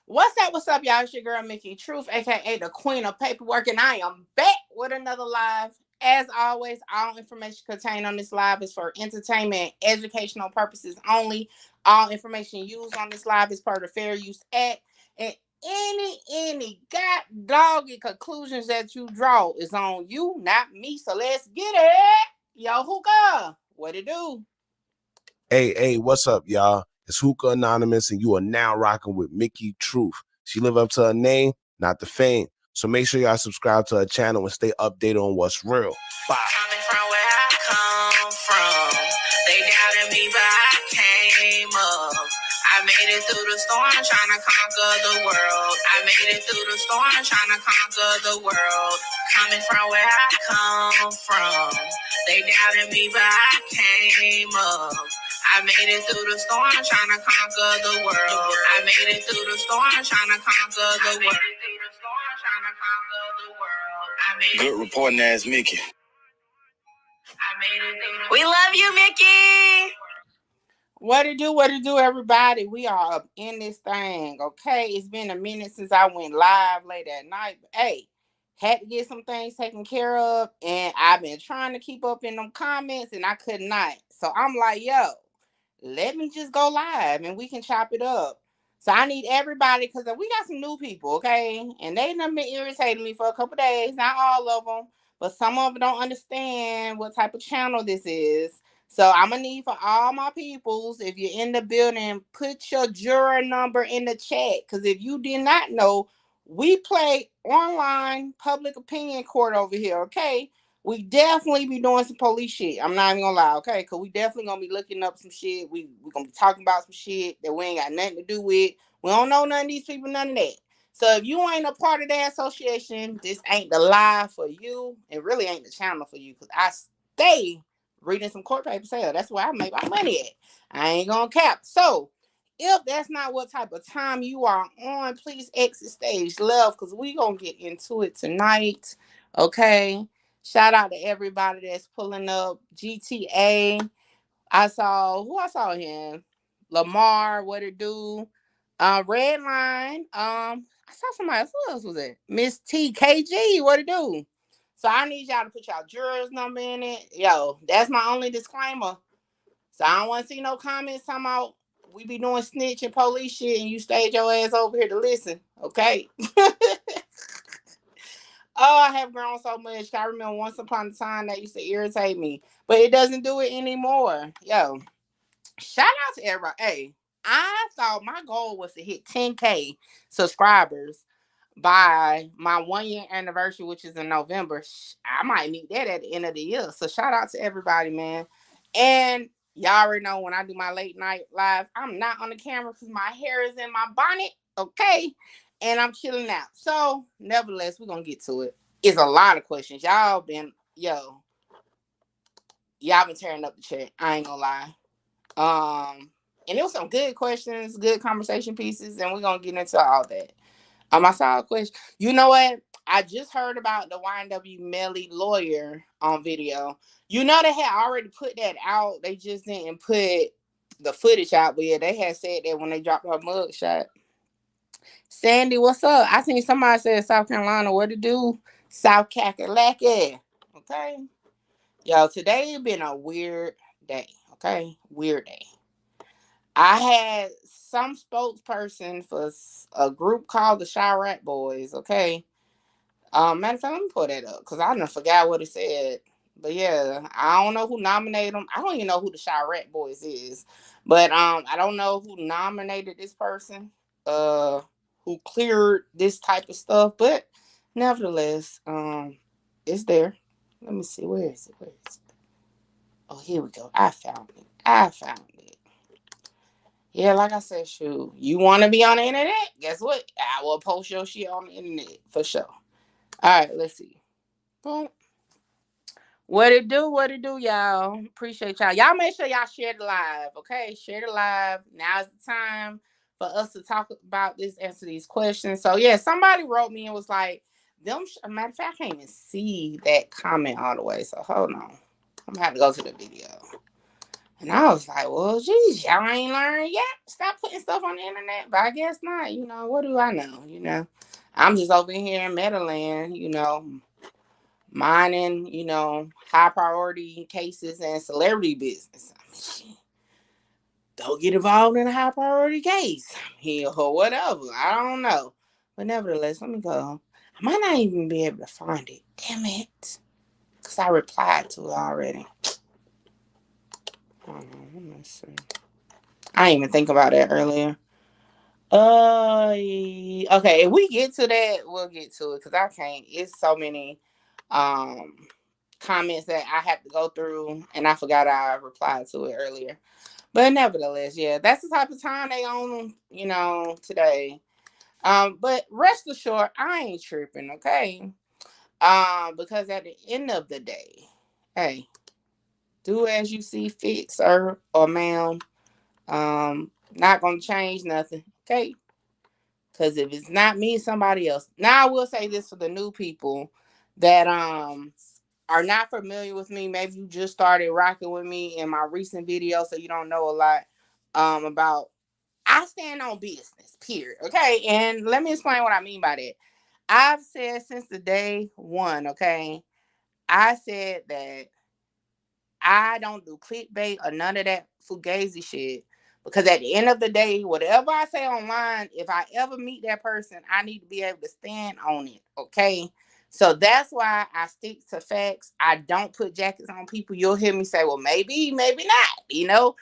What's up, y'all? It's your girl, Mickey Truth, aka the Queen of Paperwork, and I am back with another live. As always, all information contained on this live is for entertainment and educational purposes only. All information used on this live is part of the Fair Use Act, and any god doggy conclusions that you draw is on you, not me. So let's get it. Yo, hookah, what it do? Hey, what's up, y'all? It's Hookah Anonymous, and you are now rocking with Mickey Truth. She live up to her name, not the fame. So make sure y'all subscribe to her channel and stay updated on what's real. Bye. Coming from where I come from, they doubted me, but I came up. I made it through the storm, trying to conquer the world. I made it through the storm, trying to conquer the world. Coming from where I come from, they doubted me, but I came up. I made it through the storm, trying to conquer the world. I made it through the storm, trying to conquer the world. Good reporting ass Mickey. We love you, Mickey. What it do, everybody? We are up in this thing, okay? It's been a minute since I went live late at night. But, hey, had to get some things taken care of, and I've been trying to keep up in them comments, and I could not. So I'm like, yo, let me just go live, and we can chop it up. So I need everybody, because we got some new people, okay? And they done been irritating me for a couple days. Not all of them, but some of them don't understand what type of channel this is. So I'm going to need for all my peoples, if you're in the building, put your juror number in the chat. Because if you did not know, we play online public opinion court over here, okay? We definitely be doing some police shit. I'm not even going to lie, okay? Because we definitely going to be looking up some shit. We're going to be talking about some shit that we ain't got nothing to do with. We don't know none of these people, none of that. So if you ain't a part of that association, this ain't the live for you. It really ain't the channel for you. Because I stay reading some court papers. Hell, that's where I make my money at. I ain't gonna cap. So if that's not what type of time you are on, please exit stage left, because we gonna get into it tonight. Okay. Shout out to everybody that's pulling up. GTA. I saw him. Lamar, what it do? Red Line. I saw somebody else. Who else was it? Miss TKG, what it do? So I need y'all to put y'all jurors number in it. Yo, that's my only disclaimer. So I don't want to see no comments talking about we be doing snitch and police shit and you stayed your ass over here to listen. Okay. Oh, I have grown so much. I remember once upon a time that used to irritate me, but it doesn't do it anymore. Yo, shout out to everybody. Hey, I thought my goal was to hit 10K subscribers by my 1 year anniversary, which is in November. I might meet that at the end of the year. So shout out to everybody, man. And y'all already know when I do my late night live, I'm not on the camera because my hair is in my bonnet. Okay. And I'm chilling out. So nevertheless, we're gonna get to it. It's a lot of questions. Y'all been tearing up the chat. I ain't gonna lie. And it was some good questions, good conversation pieces, and we're gonna get into all that. I saw a question. You know what? I just heard about the YNW Melly lawyer on video. You know, they had already put that out. They just didn't put the footage out, but yeah, they had said that when they dropped her mugshot. Sandy, what's up? I seen somebody said South Carolina. What to do? South Kakalaki. Okay. Yo, today been a weird day. Okay. Weird day. I had some spokesperson for a group called the Chirac Boys, okay? Matter of fact, let me pull that up because I done forgot what it said. But yeah, I don't know who nominated them. I don't even know who the Chirac Boys is. But I don't know who nominated this person, who cleared this type of stuff. But nevertheless, it's there. Let me see. Where is it? Where is it? Oh, here we go. I found it. Yeah, like I said, shoot, you want to be on the internet? Guess what? I will post your shit on the internet for sure. All right, let's see. Boom. What it do, y'all? Appreciate y'all. Y'all make sure y'all share the live, okay? Share the live. Now's the time for us to talk about this, answer these questions. So, yeah, somebody wrote me and was like, matter of fact, I can't even see that comment all the way. So, hold on. I'm going to have to go to the video. And I was like, well, geez, y'all ain't learned yet. Stop putting stuff on the internet. But I guess not. What do I know? I'm just over here in Meadowland, mining, high priority cases and celebrity business. Don't get involved in a high priority case here or whatever. I don't know. But nevertheless, let me go. I might not even be able to find it. Damn it. Because I replied to it already. Hold on, let me see. I didn't even think about that earlier. Okay, if we get to that, we'll get to it because I can't. It's so many comments that I have to go through, and I forgot I replied to it earlier. But nevertheless, yeah, that's the type of time they own, today. But rest assured, I ain't tripping, okay? Because at the end of the day, hey, do as you see fit, sir or ma'am. Not gonna change nothing, okay? Because if it's not me, it's somebody else. Now I will say this for the new people that are not familiar with me. Maybe you just started rocking with me in my recent video, so you don't know a lot about. I stand on business, period. Okay, and let me explain what I mean by that. I've said since the day one. Okay, I said that I don't do clickbait or none of that fugazi shit. Because at the end of the day, whatever I say online, if I ever meet that person, I need to be able to stand on it. Okay. So that's why I stick to facts. I don't put jackets on people. You'll hear me say, well, maybe, maybe not.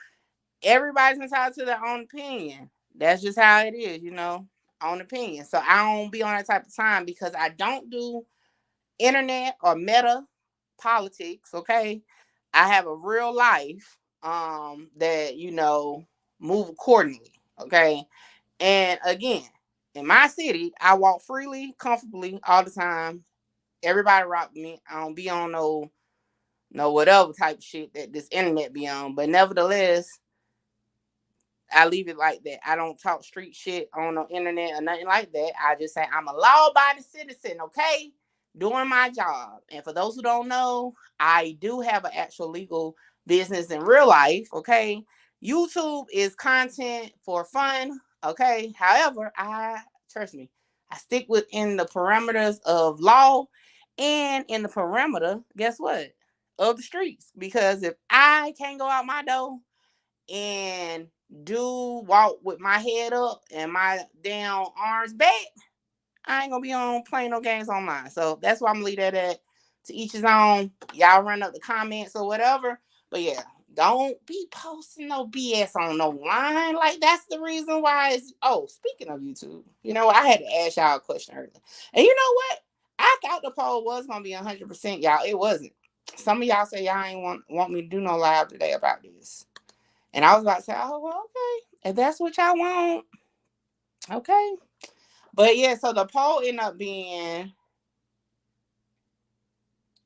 Everybody's entitled to their own opinion. That's just how it is, own opinion. So I don't be on that type of time because I don't do internet or meta politics. Okay. I have a real life that move accordingly. Okay. And again, in my city, I walk freely, comfortably all the time. Everybody rock me. I don't be on no whatever type of shit that this internet be on. But nevertheless, I leave it like that. I don't talk street shit on the internet or nothing like that. I just say I'm a law-abiding citizen, okay? Doing my job. And for those who don't know, I do have an actual legal business in real life, okay? YouTube is content for fun, okay? However, trust me, I stick within the parameters of law and in the parameter, guess what? Of the streets. Because if I can't go out my door and do walk with my head up and my damn arms back, I ain't gonna be on playing no games online. So that's why I'm gonna leave that at to each his own. Y'all run up the comments or whatever. But yeah, don't be posting no BS on no line. Like that's the reason why it's speaking of YouTube, I had to ask y'all a question earlier. And you know what? I thought the poll was gonna be 100%, y'all. It wasn't. Some of y'all say y'all ain't want me to do no live today about this. And I was about to say, oh, well, okay. If that's what y'all want, okay. But yeah, so the poll ended up being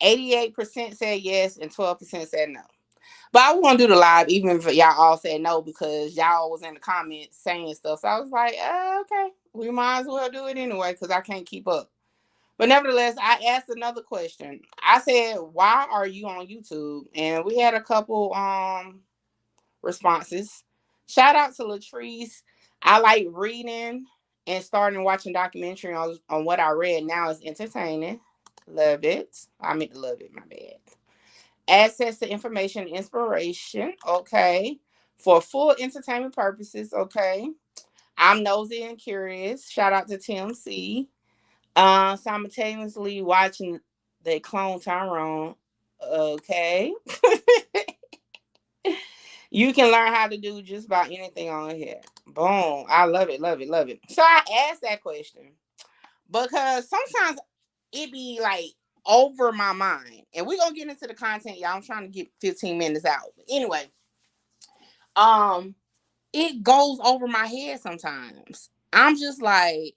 88% said yes and 12% said no. But I was going to do the live even if y'all all said no because y'all was in the comments saying stuff. So I was like, okay, we might as well do it anyway because I can't keep up. But nevertheless, I asked another question. I said, why are you on YouTube? And we had a couple responses. Shout out to Latrice. I like reading and starting watching documentary on what I read. Now it's entertaining. Loved it. I meant to love it, my bad. Access to information and inspiration. Okay. For full entertainment purposes. Okay. I'm nosy and curious. Shout out to Tim C. Simultaneously watching the clone Tyrone. Okay. You can learn how to do just about anything on here. Boom. I love it, love it, love it. So I asked that question because sometimes it be like over my mind. And we're gonna get into the content, y'all. I'm trying to get 15 minutes out. But anyway, it goes over my head sometimes. I'm just like,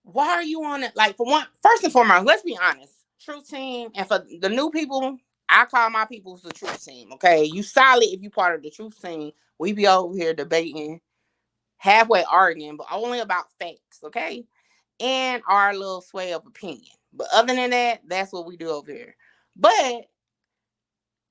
why are you on it? Like, for one, first and foremost, let's be honest. Truth team, and for the new people, I call my people the truth team. Okay, you solid if you part of the truth team. We be over here debating, halfway arguing, but only about facts. Okay, and our little sway of opinion. But other than that, that's what we do over here. But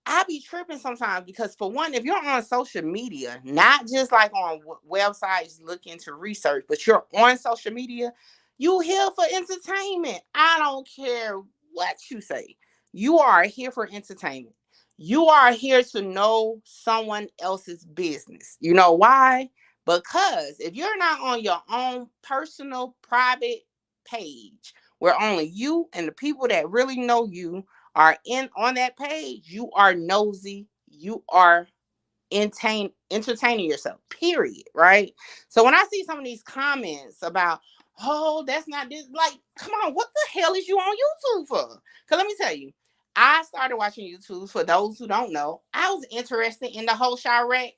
I be tripping sometimes because, for one, if you're on social media, not just like on websites looking to research, but you're on social media, you here for entertainment. I don't care what you say. You are here for entertainment. You are here to know someone else's business. You know why? Because if you're not on your own personal private page where only you and the people that really know you are in on that page, you are nosy, you are entertaining yourself, period, right? So when I see some of these comments about, oh, that's not this, like, come on, what the hell is you on YouTube for? Because let me tell you, I started watching YouTube, for those who don't know, I was interested in the whole Chirac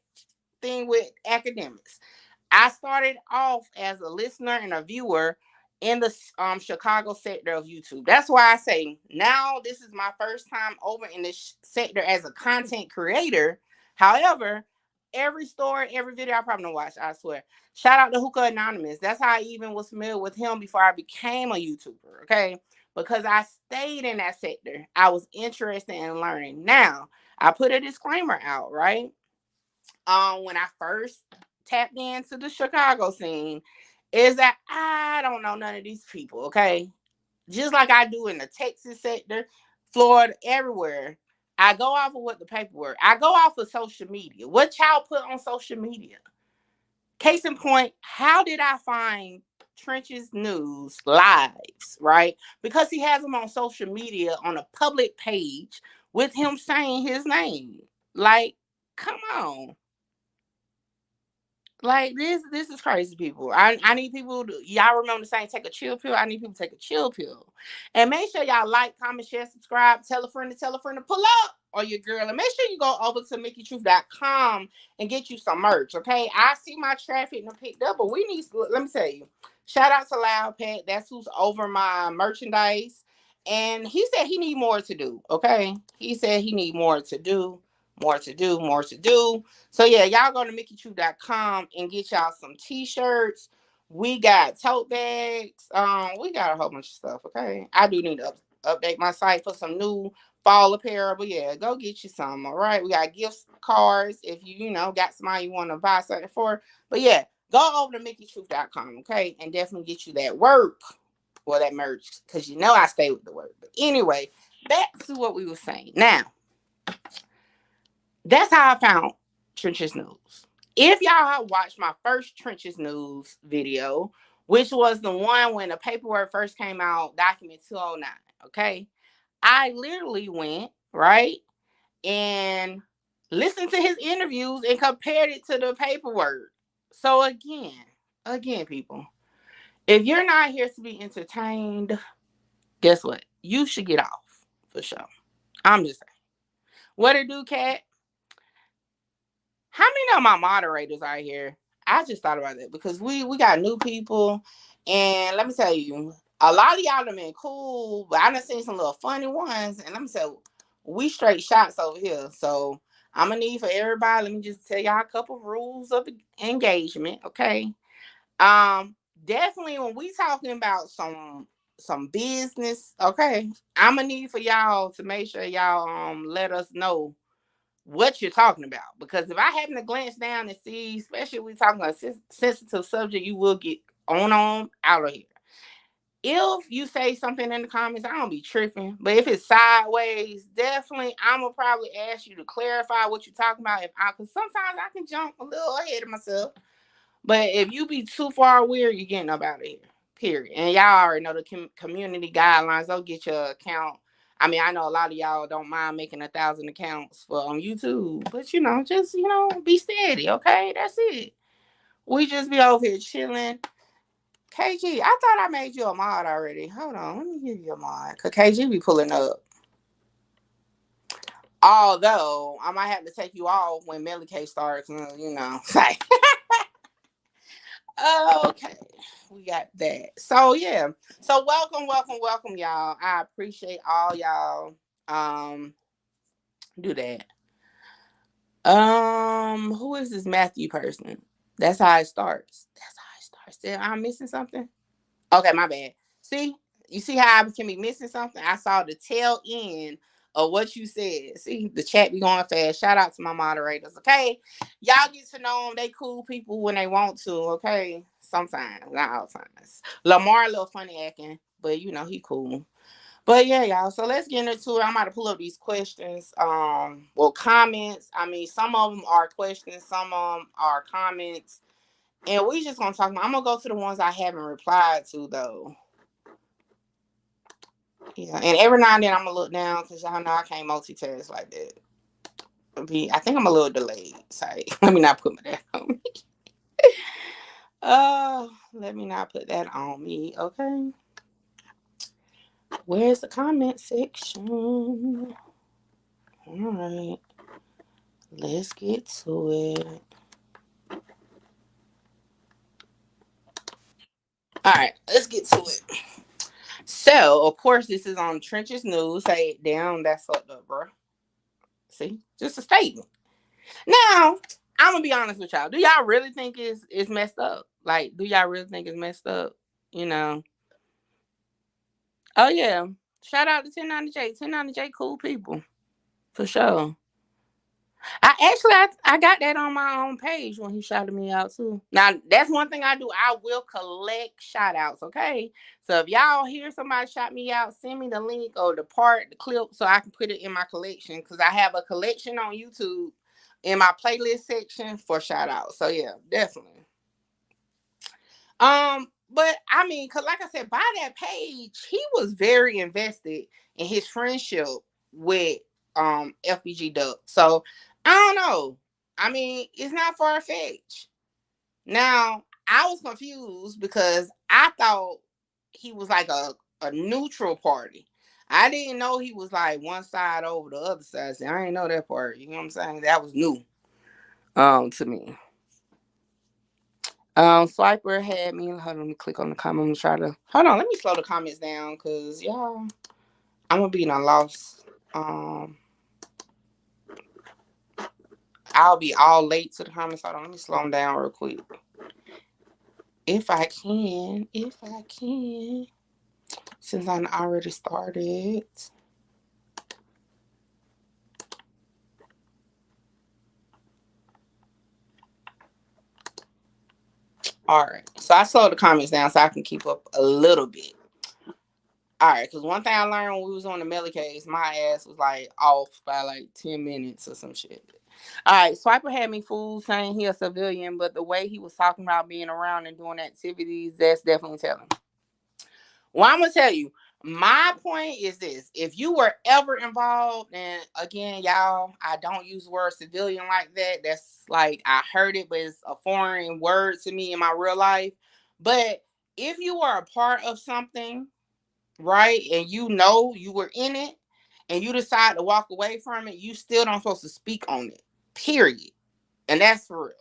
thing with academics. I started off as a listener and a viewer in the Chicago sector of YouTube. That's why I say now this is my first time over in this sector as a content creator. However, every story, every video I probably don't watch, I swear. Shout out to Hookah Anonymous. That's how I even was familiar with him before I became a YouTuber, okay? Because I stayed in that sector. I was interested in learning. Now, I put a disclaimer out, right? When I first tapped into the Chicago scene, is that I don't know none of these people, okay? Just like I do in the Texas sector, Florida, everywhere. I go off of what the paperwork. I go off of social media. What y'all put on social media? Case in point, how did I find Trench's News lives, right? Because he has them on social media on a public page with him saying his name. Like, come on. Like, this is crazy, people. I need people to, y'all remember saying take a chill pill. I need people to take a chill pill. And make sure y'all like, comment, share, subscribe, tell a friend to pull up, or your girl. And make sure you go over to MickeyTruth.com and get you some merch, okay? I see my traffic and picked up, but we need, let me tell you, shout out to Loud Pet. That's who's over my merchandise. And he said he need more to do, okay? He said he need more to do. More to do, more to do. So yeah, y'all go to MickeyTruth.com and get y'all some t-shirts. We got tote bags. We got a whole bunch of stuff, okay? I do need to update my site for some new fall apparel, but yeah, go get you some, all right? We got gift cards if you got somebody you want to buy something for. But yeah, go over to MickeyTruth.com, okay? And definitely get you that work or that merch, because I stay with the work. But anyway, back to what we were saying. Now, that's how I found Trenches News. If y'all have watched my first Trenches News video, which was the one when the paperwork first came out, document 209, okay? I literally went, right, and listened to his interviews and compared it to the paperwork. So again, people, if you're not here to be entertained, guess what? You should get off, for sure. I'm just saying. What it do, Cat? How many of my moderators are here? I just thought about that because we got new people, and let me tell you, a lot of y'all have been cool, but I done seen some little funny ones, and let me tell you, we straight shots over here. So I'm gonna need for everybody. Let me just tell y'all a couple rules of engagement, okay? Definitely when we talking about some business, okay, I'm gonna need for y'all to make sure y'all let us know what you're talking about. Because if I happen to glance down and see, especially if we're talking about a sensitive subject, you will get on out of here. If you say something in the comments, I don't be tripping. But if it's sideways, definitely I'm gonna probably ask you to clarify what you're talking about. Because sometimes I can jump a little ahead of myself. But if you be too far weird, you're getting up out of here. Period. And y'all already know the community guidelines. Don't get your account. I mean, I know a lot of y'all don't mind making 1,000 accounts for YouTube, but just be steady, okay? That's it. We just be over here chilling. KG, I thought I made you a mod already. Hold on, let me give you a mod. Cause KG be pulling up. Although I might have to take you off when Melly K starts, like. Okay, we got that. So yeah. So welcome, y'all. I appreciate all y'all. Do that. Who is this Matthew person? That's how it starts. I'm missing something. Okay, my bad. See, you see how I can be missing something? I saw the tail end of what you said. See, the chat be going fast. Shout out to my moderators, okay? Y'all get to know them. They cool people when they want to, okay? Sometimes, not all times. Lamar a little funny acting, but you know he cool. But yeah, y'all. So let's get into it. I'm about to pull up these questions. Well, comments. I mean, some of them are questions, some of them are comments, and we just gonna talk. I'm gonna go to the ones I haven't replied to though. Yeah, and every now and then I'm gonna look down because y'all know I can't multitask like that. I think I'm a little delayed. Sorry, let me not put that on me. Let me not put that on me. Okay, where's the comment section? All right, let's get to it. All right, let's get to it. So, of course, this is on Trenches News. Say it down. That's fucked up, bro. See, just a statement. Now, I'm gonna be honest with y'all. Do y'all really think it's messed up? Like, do y'all really think it's messed up? You know? Oh yeah. Shout out to 1090J. 1090J, cool people for sure. I got that on my own page when he shouted me out too. Now that's one thing I do. I will collect shout outs, okay? So if y'all hear somebody shout me out, send me the link or the clip so I can put it in my collection. Cause I have a collection on YouTube in my playlist section for shout outs. So yeah, definitely. But I mean, cause like I said, by that page, he was very invested in his friendship with FBG Duck. So I don't know. I mean, it's not far fetched. Now I was confused because I thought he was like a neutral party. I didn't know he was like one side over the other side. See, I didn't know that part. You know what I'm saying? That was new to me. Swiper had me. Hold on, let me click on the comment and try to. Hold on, let me slow the comments down because y'all, I'm gonna be in a loss. I'll be all late to the comments. Hold on, let me slow them down real quick. If I can, since I already started. All right, so I slowed the comments down so I can keep up a little bit. All right, because one thing I learned when we was on the Melly case, my ass was like off by like 10 minutes or some shit. All right, Swiper had me fooled saying he a civilian, but the way he was talking about being around and doing activities, that's definitely telling. Well, I'm gonna tell you, my point is this: if you were ever involved, and again, y'all, I don't use the word civilian like that. That's like I heard it, but it's a foreign word to me in my real life. But if you were a part of something, right, and you know you were in it, and you decide to walk away from it, you still don't supposed to speak on it. Period. And that's for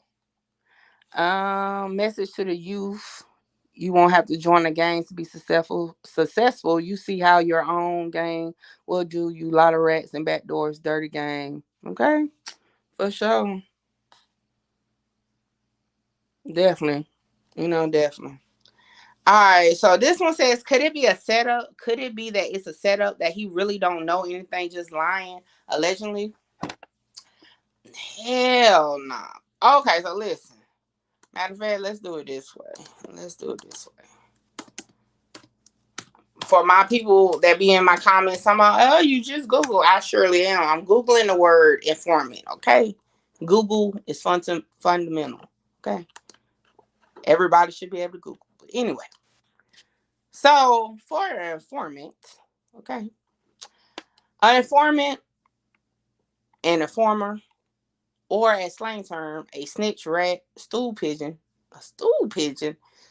real. Message to the youth: you won't have to join the gang to be successful. You see how your own gang will do you. Lot of rats and backdoors, dirty gang. Okay, for sure, definitely. Definitely. All right, so this one says, could it be a setup? Could it be that it's a setup that he really don't know anything, just lying, allegedly? Hell no. Nah. Okay, so listen. Matter of fact, let's do it this way. For my people that be in my comments, somehow, oh, you just Google. I surely am. I'm Googling the word informant, okay? Google is fundamental, okay? Everybody should be able to Google. But anyway, so for an informant, okay? An informant, an informer, or as slang term, a snitch, rat, stool pigeon,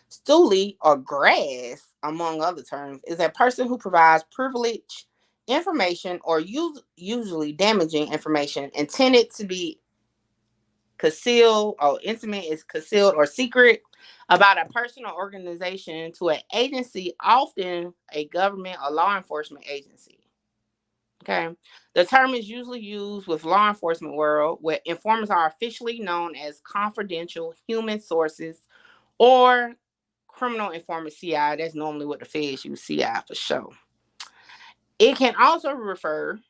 stoolie, or grass, among other terms, is a person who provides privileged information or usually damaging information intended to be concealed or intimate is concealed or secret about a person or organization to an agency, often a government or law enforcement agency. Okay. The term is usually used with law enforcement world where informants are officially known as confidential human sources or criminal informant CI. That's normally what the feds use, CI for sure. It can also refer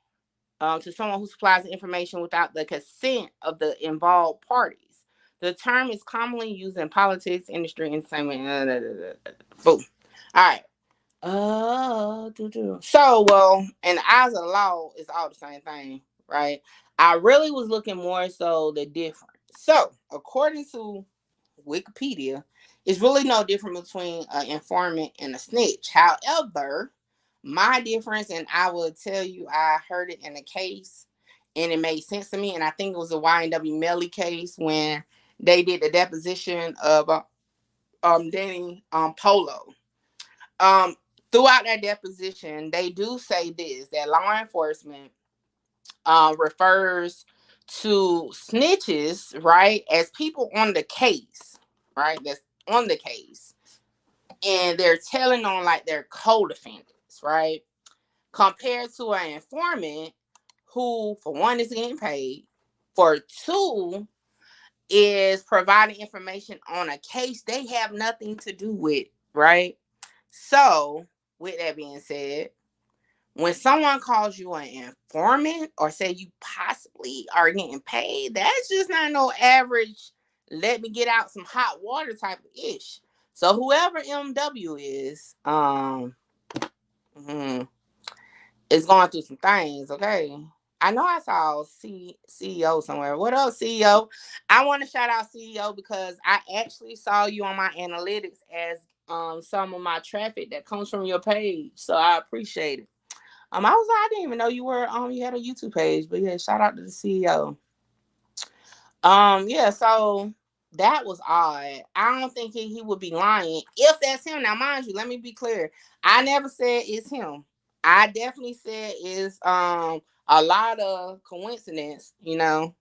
to someone who supplies information without the consent of the involved parties. The term is commonly used in politics, industry, entertainment. Boom. All right. So, well, in the eyes of the law, it's all the same thing, right? I really was looking more so the difference. So, according to Wikipedia, it's really no different between an informant and a snitch. However, my difference, and I will tell you, I heard it in a case, and it made sense to me. And I think it was a YNW Melly case when they did the deposition of Danny Polo. Um, Throughout that deposition, they do say this, that law enforcement refers to snitches, right, as people on the case, right? That's on the case. And they're telling on like their co-defendants, right? Compared to an informant who, for one, is getting paid, for two, is providing information on a case they have nothing to do with, right? So, with that being said, when someone calls you an informant or say you possibly are getting paid, that's just not no average, let me get out some hot water type of ish. So whoever MW is, is going through some things, okay? I know I saw CEO somewhere. What else, CEO? I want to shout out CEO because I actually saw you on my analytics as some of my traffic that comes from your page. So I appreciate it. I didn't even know you had a YouTube page, but yeah, shout out to the CEO. Yeah, so that was odd. I don't think he would be lying if that's him. Now, mind you, let me be clear. I never said it's him. I definitely said it's a lot of coincidence, There's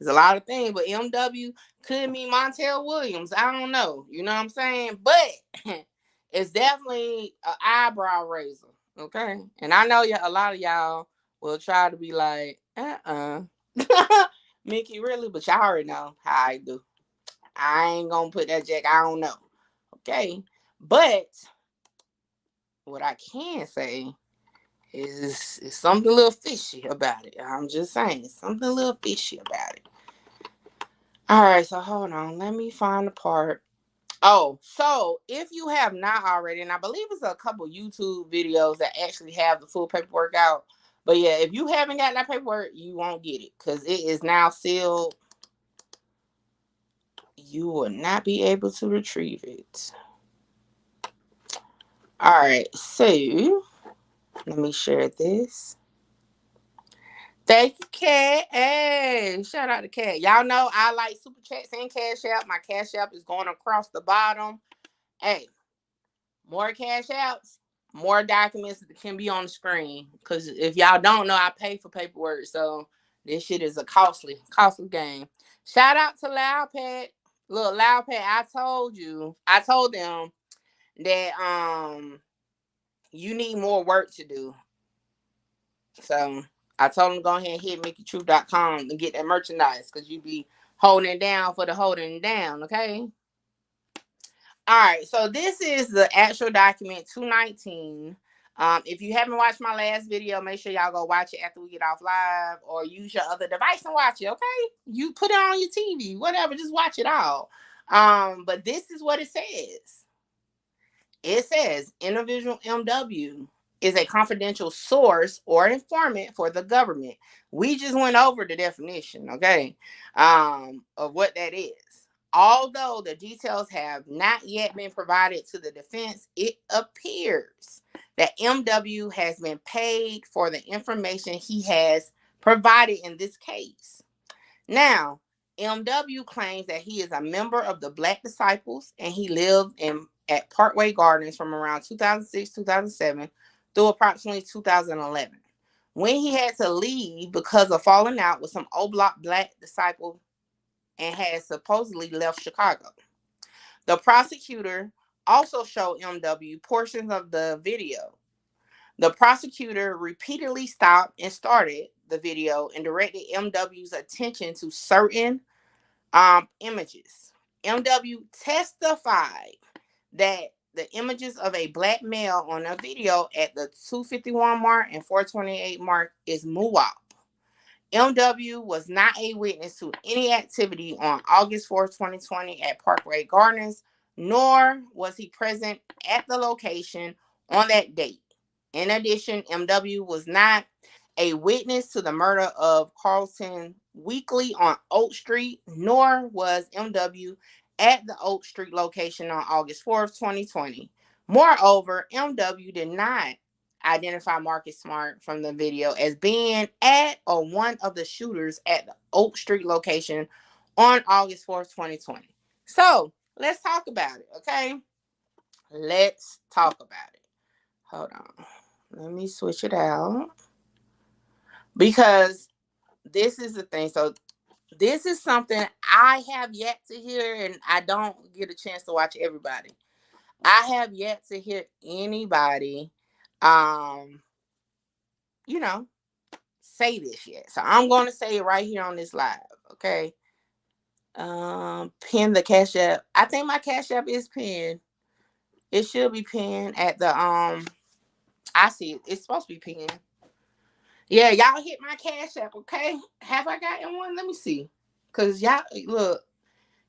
a lot of things, but MW could mean Montel Williams. I don't know. You know what I'm saying? But it's definitely an eyebrow raiser. Okay. And I know a lot of y'all will try to be like, Mickey, really? But y'all already know how I do. I ain't gonna put that jack. I don't know. Okay. But what I can say is something a little fishy about it. I'm just saying, something a little fishy about it. All right, so hold on. Let me find the part. Oh, so if you have not already, and I believe it's a couple YouTube videos that actually have the full paperwork out. But yeah, if you haven't got that paperwork, you won't get it because it is now sealed. You will not be able to retrieve it. All right, so let me share this. Thank you, Kat. Hey, shout out to Kat. Y'all know I like Super Chats and Cash App. My Cash App is going across the bottom. Hey, more Cash Apps, more documents can be on the screen. Because if y'all don't know, I pay for paperwork. So this shit is a costly game. Shout out to Loudpad. Look, Loudpad, I told them that you need more work to do. So I told them to go ahead and hit MickeyTruth.com and get that merchandise because you be holding it down for the holding it down, okay? All right, so this is the actual document 219. If you haven't watched my last video, make sure y'all go watch it after we get off live or use your other device and watch it, okay? You put it on your TV, whatever, just watch it all. But this is what it says. It says individual MW is a confidential source or informant for the government. We just went over the definition, okay, of what that is. Although the details have not yet been provided to the defense, it appears that MW has been paid for the information he has provided in this case. Now, MW claims that he is a member of the Black Disciples and he lived at Parkway Gardens from around 2006-2007 through approximately 2011. When he had to leave because of falling out with some O-Block Black Disciple and had supposedly left Chicago. The prosecutor also showed MW portions of the video. The prosecutor repeatedly stopped and started the video and directed MW's attention to certain images. MW testified that the images of a black male on a video at the 251 mark and 428 mark is muwap. MW was not a witness to any activity on August 4th, 2020 at Parkway Gardens, nor was he present at the location on that date. In addition, MW was not a witness to the murder of Carlton Weekly on Oak Street, nor was MW at the Oak Street location on August 4th, 2020. Moreover, MW did not identify Marcus Smart from the video as being at or one of the shooters at the Oak Street location on August 4th, 2020. So let's talk about it, okay? Let's talk about it. Hold on. Let me switch it out. Because this is the thing. So this is something I have yet to hear, and I don't get a chance to watch everybody. I have yet to hear anybody you know, say this yet. So I'm going to say it right here on this live, okay? Pin the Cash App. I think my Cash App is pinned. It should be pinned at the I see it. It's supposed to be pinned. Yeah, y'all hit my Cash App, okay? Have I gotten one? Let me see. Cause y'all look,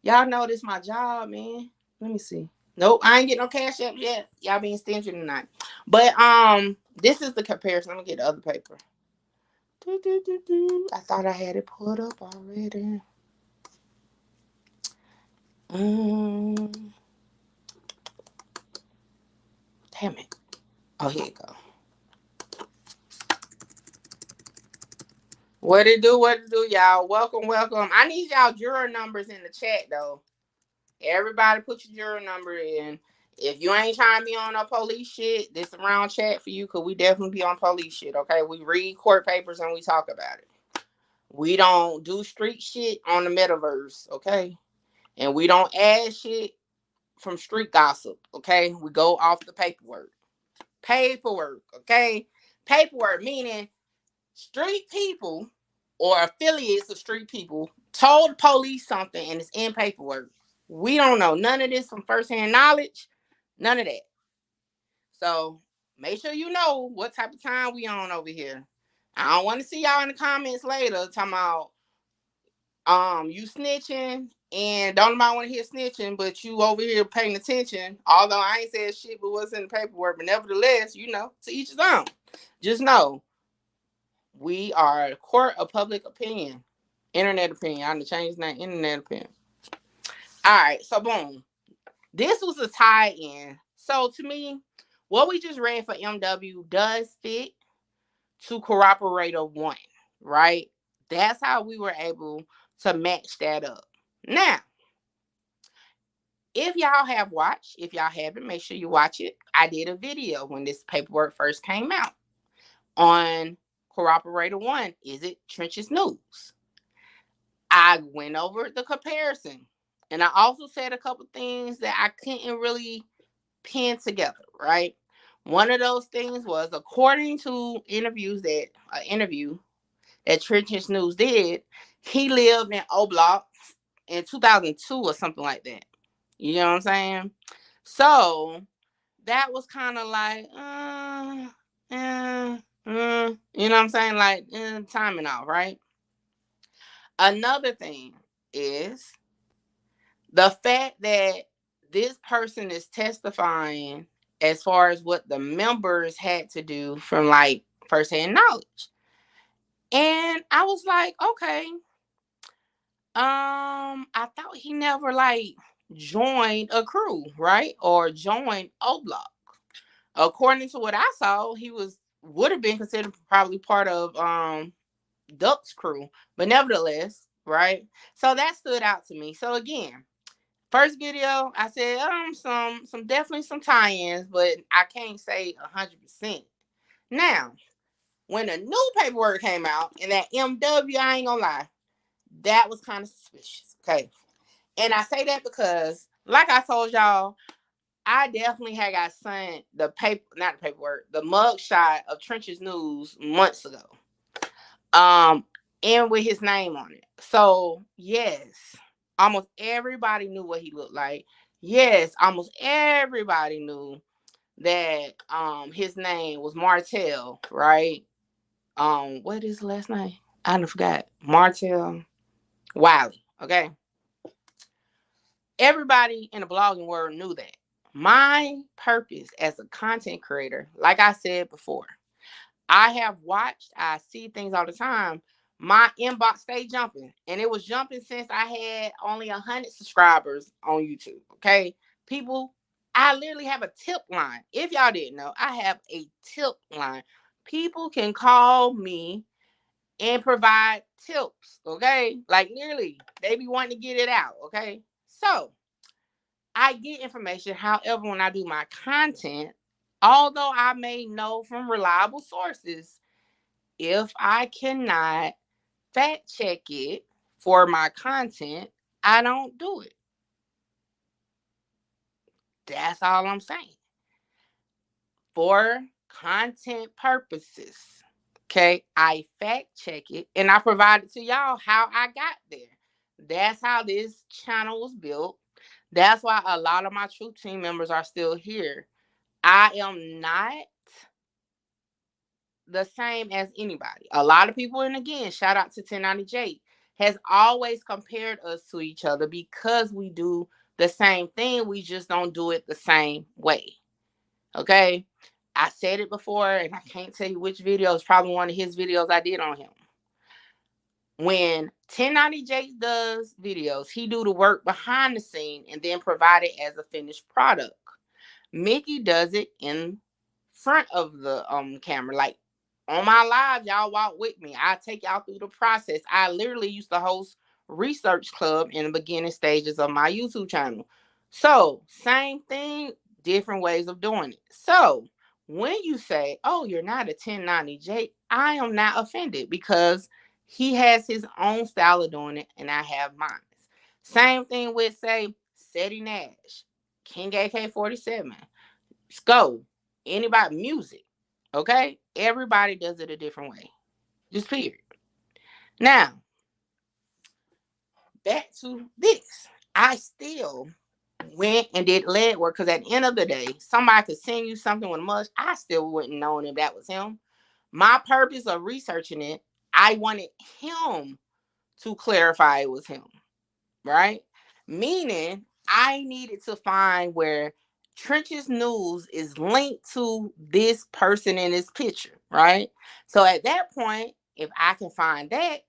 y'all know this my job, man. Let me see. Nope, I ain't getting no Cash App yet. Y'all being stingy tonight. But this is the comparison. Let me get the other paper. I thought I had it pulled up already. Damn it. Oh, here it go. What it do, y'all? Welcome. I need y'all juror numbers in the chat, though. Everybody put your juror number in. If you ain't trying to be on no police shit, this around chat for you, because we definitely be on police shit, okay? We read court papers and we talk about it. We don't do street shit on the metaverse, okay? And we don't add shit from street gossip, okay? We go off the paperwork. Okay? Paperwork, meaning street people or affiliates of street people told the police something and it's in paperwork. We don't know none of this from firsthand knowledge. None of that. So make sure you know what type of time we on over here. I don't want to see y'all in the comments later talking about you snitching and don't nobody want to hear snitching, but you over here paying attention. Although I ain't said shit but what's in the paperwork, but nevertheless, you know, to each his own. Just know we are a court of public opinion. Internet opinion. I'm gonna change that. Internet opinion. All right, so boom. This was a tie-in. So to me, what we just read for MW does fit to cooperator 1, right? That's how we were able to match that up. Now, if y'all have watched, if y'all haven't, make sure you watch it. I did a video when this paperwork first came out on cooperator 1. Is it Trench's News? I went over the comparison. And I also said a couple things that I couldn't really pin together, right? One of those things was, according to interview that Trench's News did, he lived in O Block in 2002 or something like that. You know what I'm saying? So that was kind of like, you know what I'm saying? Like, timing off, right? Another thing is the fact that this person is testifying as far as what the members had to do from like firsthand knowledge. And I was like, okay. I thought he never like joined a crew, right? Or joined O Block. According to what I saw, he would have been considered probably part of Duck's crew, but nevertheless, right? So that stood out to me. So again, first video, I said some definitely some tie-ins, but I can't say 100%. Now, when the new paperwork came out and that MW, I ain't gonna lie, that was kind of suspicious. Okay. And I say that because, like I told y'all, I definitely had got sent the mug shot of Trench's News months ago. And with his name on it. So yes, almost everybody knew what he looked like. Yes, almost everybody knew that his name was Martell, right? What is his last name? I done forgot. Martell Wiley. Okay. Everybody in the blogging world knew that. My purpose as a content creator, like I said before, I have watched, I see things all the time. My inbox stay jumping. And it was jumping since I had only 100 subscribers on YouTube. Okay. People, I literally have a tip line. If y'all didn't know, I have a tip line. People can call me and provide tips. Okay. Like literally, they be wanting to get it out. Okay. So I get information. However, when I do my content, although I may know from reliable sources, if I cannot fact check it for my content, I don't do it. That's all I'm saying. For content purposes, okay, I fact check it and I provide it to y'all how I got there. That's how this channel was built. That's why a lot of my true team members are still here. I am not the same as anybody. A lot of people, and again, shout out to 1090J, has always compared us to each other because we do the same thing. We just don't do it the same way. Okay. I said it before, and I can't tell you which video. It's probably one of his videos I did on him. When 1090J does videos, he do the work behind the scene and then provide it as a finished product. Mickey does it in front of the camera. Like on my live, y'all walk with me. I take y'all through the process. I literally used to host research club in the beginning stages of my YouTube channel. So same thing, different ways of doing it. So when you say, oh, you're not a 1090J, I am not offended because he has his own style of doing it and I have mine. Same thing with, say, Seti Nash, King AK-47, Sko, anybody, music. Okay? Everybody does it a different way. Just period. Now, back to this. I still went and did lead work because at the end of the day, somebody could send you something with much. I still wouldn't know if that was him. My purpose of researching it, I wanted him to clarify it was him. Right? Meaning I needed to find where Trenches News is linked to this person in this picture, right? So at that point, if I can find that,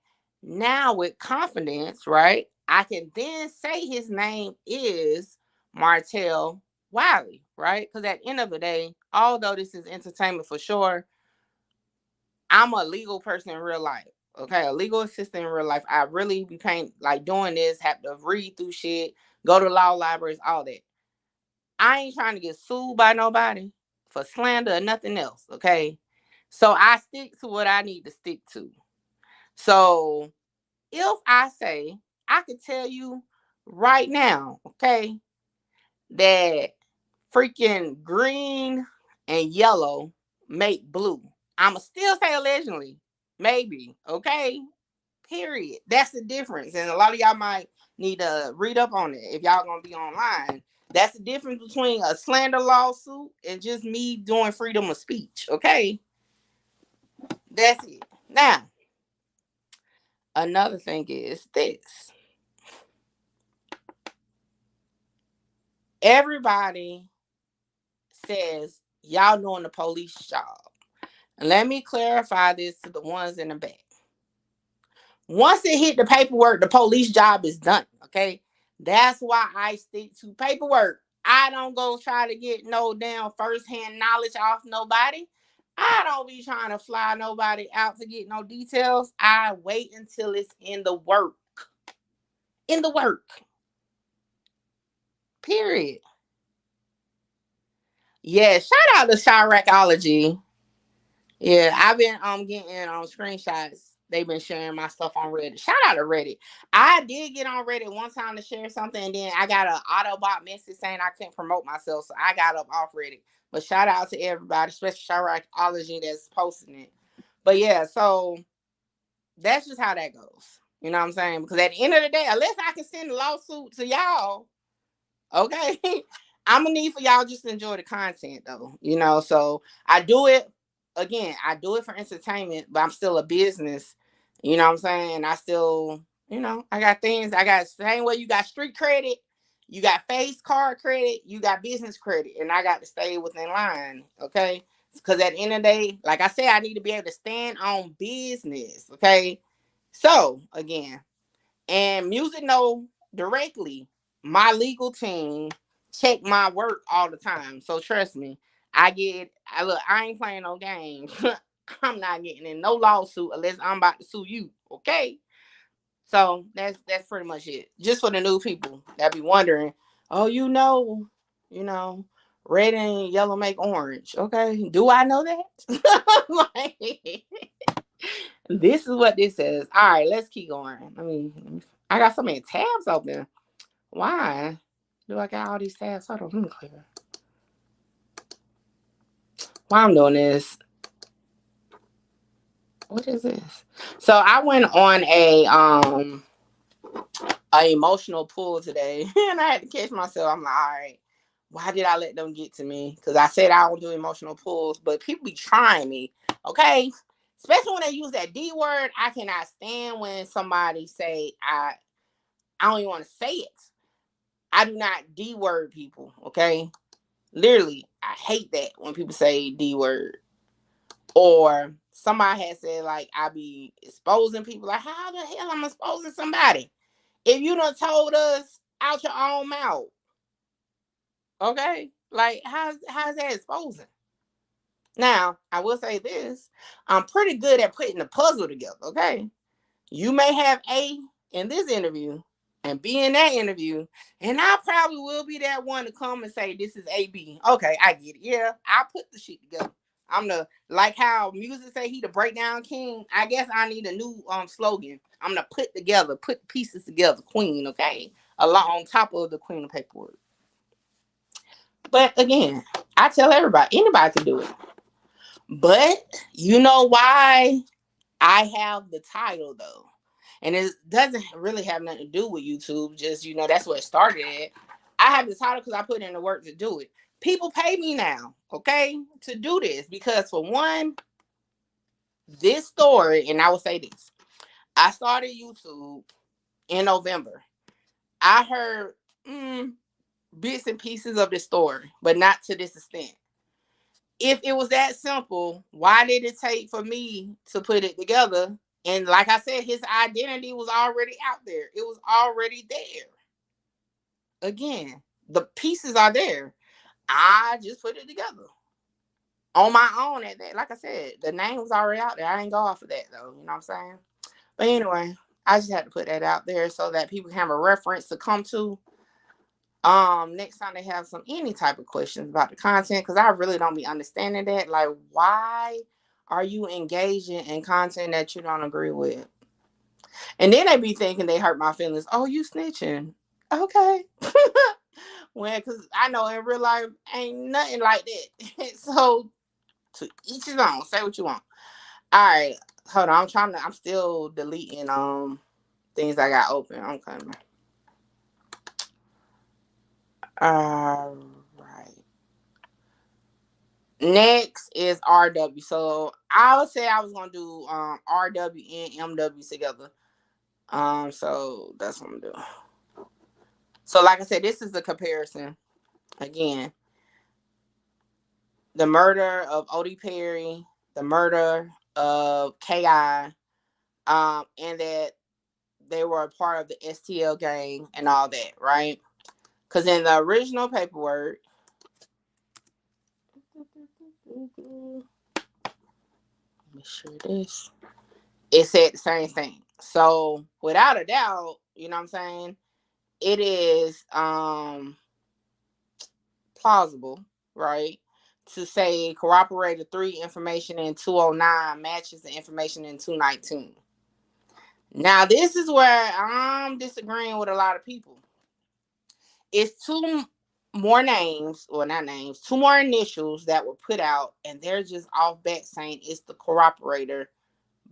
now with confidence, right, I can then say his name is Martell Wiley, right? Because at the end of the day, although this is entertainment for sure, I'm a legal person in real life. Okay, a legal assistant in real life. I really became like doing this, have to read through shit, go to law libraries, all that. I ain't trying to get sued by nobody for slander or nothing else. Okay. So I stick to what I need to stick to. So if I say, I could tell you right now, okay, that freaking green and yellow make blue. I'ma still say allegedly, maybe, okay? Period. That's the difference. And a lot of y'all might need to read up on it if y'all gonna be online. That's the difference between a slander lawsuit and just me doing freedom of speech. Okay. That's it. Now, another thing is this. Everybody says y'all doing the police job. And let me clarify this to the ones in the back. Once it hit the paperwork, the police job is done. Okay. That's why I stick to paperwork. I don't go try to get no damn firsthand knowledge off nobody. I don't be trying to fly nobody out to get no details. I wait until it's in the work. In the work. Period. Yeah, shout out to Chiracology. Yeah, I've been getting screenshots. They've been sharing my stuff on Reddit. Shout out to Reddit. I did get on Reddit one time to share something, and then I got an Autobot message saying I couldn't promote myself, so I got up off Reddit. But shout out to everybody, especially Chiracology that's posting it. But yeah, so that's just how that goes. You know what I'm saying? Because at the end of the day, unless I can send a lawsuit to y'all, okay, I'm gonna need for y'all just to enjoy the content though. You know, so I do it again. I do it for entertainment, but I'm still a business. You know what I'm saying? I still, I got things. I got same way you got street credit, you got face card credit, you got business credit, and I got to stay within line. Okay. Because at the end of the day, like I said, I need to be able to stand on business. Okay. So again, and music know directly, my legal team check my work all the time. So trust me, I ain't playing no games. I'm not getting in no lawsuit unless I'm about to sue you. Okay. So that's pretty much it. Just for the new people that be wondering, oh, you know, red and yellow make orange. Okay. Do I know that? Like, this is what this says. All right, let's keep going. I got so many tabs open. Why do I got all these tabs? Hold on, let me clear. Why I'm doing this? What is this? So I went on a emotional pull today, and I had to catch myself. I'm like, all right, why did I let them get to me? Because I said I don't do emotional pulls, but people be trying me. Okay, especially when they use that D word. I cannot stand when somebody say I don't even want to say it. I do not D word people. Okay, literally, I hate that when people say D word. Or somebody has said like I be exposing people. Like, how the hell I'm exposing somebody? If you done told us out your own mouth, okay? Like, how's that exposing? Now, I will say this: I'm pretty good at putting the puzzle together. Okay, you may have A in this interview and B in that interview, and I probably will be that one to come and say this is AB. Okay, I get it. Yeah, I put the shit together. I'm the like how music say he the breakdown king. I guess I need a new slogan. I'm the put pieces together queen. Okay, along on top of the queen of paperwork. But again, I tell everybody, anybody can do it. But you know why I have the title though. And it doesn't really have nothing to do with YouTube. Just, that's where it started at. I have the title because I put in the work to do it. People pay me now, okay, to do this. Because for one, this story, and I will say this. I started YouTube in November. I heard bits and pieces of the story, but not to this extent. If it was that simple, why did it take for me to put it together? And like I said, his identity was already out there. It was already there. Again, the pieces are there. I just put it together on my own at that. Like I said, the name was already out there. I ain't go off of that though. You know what I'm saying? But anyway, I just had to put that out there so that people can have a reference to come to. Next time they have any type of questions about the content, because I really don't be understanding that. Like, why are you engaging in content that you don't agree with? And then they be thinking they hurt my feelings. Oh, you snitching. Okay. Well, because I know in real life ain't nothing like that. So to each his own. Say what you want. All right. Hold on. I'm still deleting things I got open. I'm coming. All right. Next is RW. So I would say I was gonna do RW and MW together. So that's what I'm doing. So like I said, this is the comparison. Again, the murder of Odie Perry, the murder of KI, and that they were a part of the STL gang and all that, right? Because in the original paperwork, let me share this. It said the same thing. So without a doubt, you know what I'm saying? It is plausible, right? To say cooperator 3 information in 209 matches the information in 219. Now, this is where I'm disagreeing with a lot of people. It's two more names, or not names, two more initials that were put out, and they're just off bat saying it's the cooperator.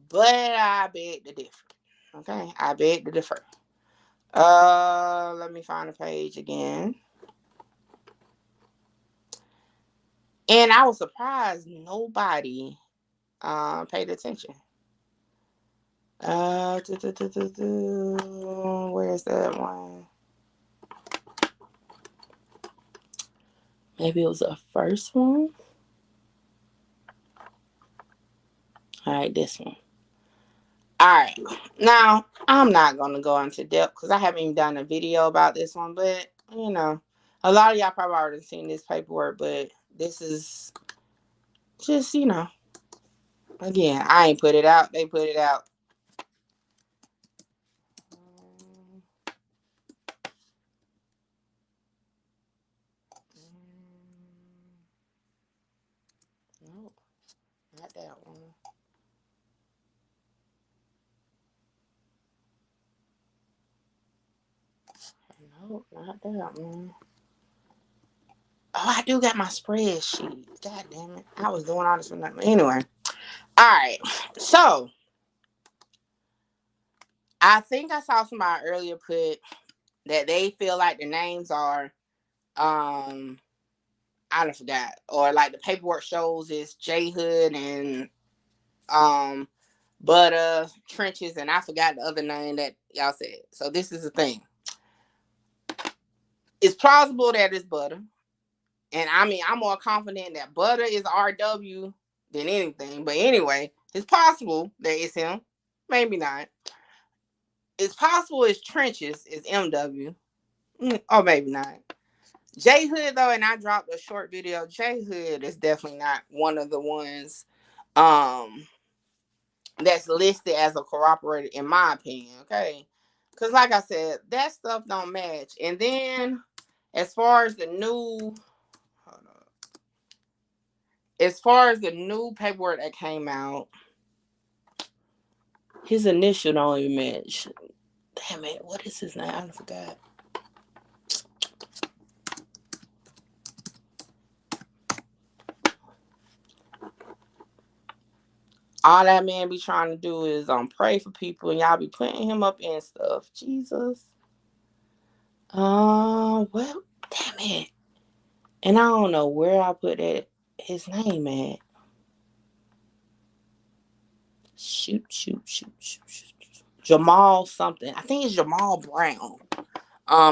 But I beg to differ. Okay, I beg to differ. Let me find the page again. And I was surprised nobody paid attention. Where's that one? Maybe it was the first one. All right, this one. All right. Now, I'm not going to go into depth because I haven't even done a video about this one. But, you know, a lot of y'all probably already seen this paperwork. But this is just, you know, again, I ain't put it out. They put it out. No, not that one. No, not that one. Oh, I do got my spreadsheet. God damn it. I was doing all this for nothing. Anyway. All right. So, I think I saw somebody earlier put that they feel like the names are, I don't forgot. Or like the paperwork shows is J Hood and Butta, Trenches, and I forgot the other name that y'all said. So this is the thing. It's plausible that it's Butta. And I mean, I'm more confident that Butta is RW than anything. But anyway, it's possible that it's him. Maybe not. It's possible it's Trenches is MW. Or maybe not. J Hood though, and I dropped a short video. J Hood is definitely not one of the ones that's listed as a cooperator, in my opinion. Okay, because like I said, that stuff don't match. And then as far as the new, paperwork that came out, his initial don't even match. Damn it, what is his name? I forgot. All that man be trying to do is pray for people, and y'all be putting him up in stuff. Jesus. Well, damn it. And I don't know where I put his name at. Shoot. Jamal something. I think it's Jamal Brown.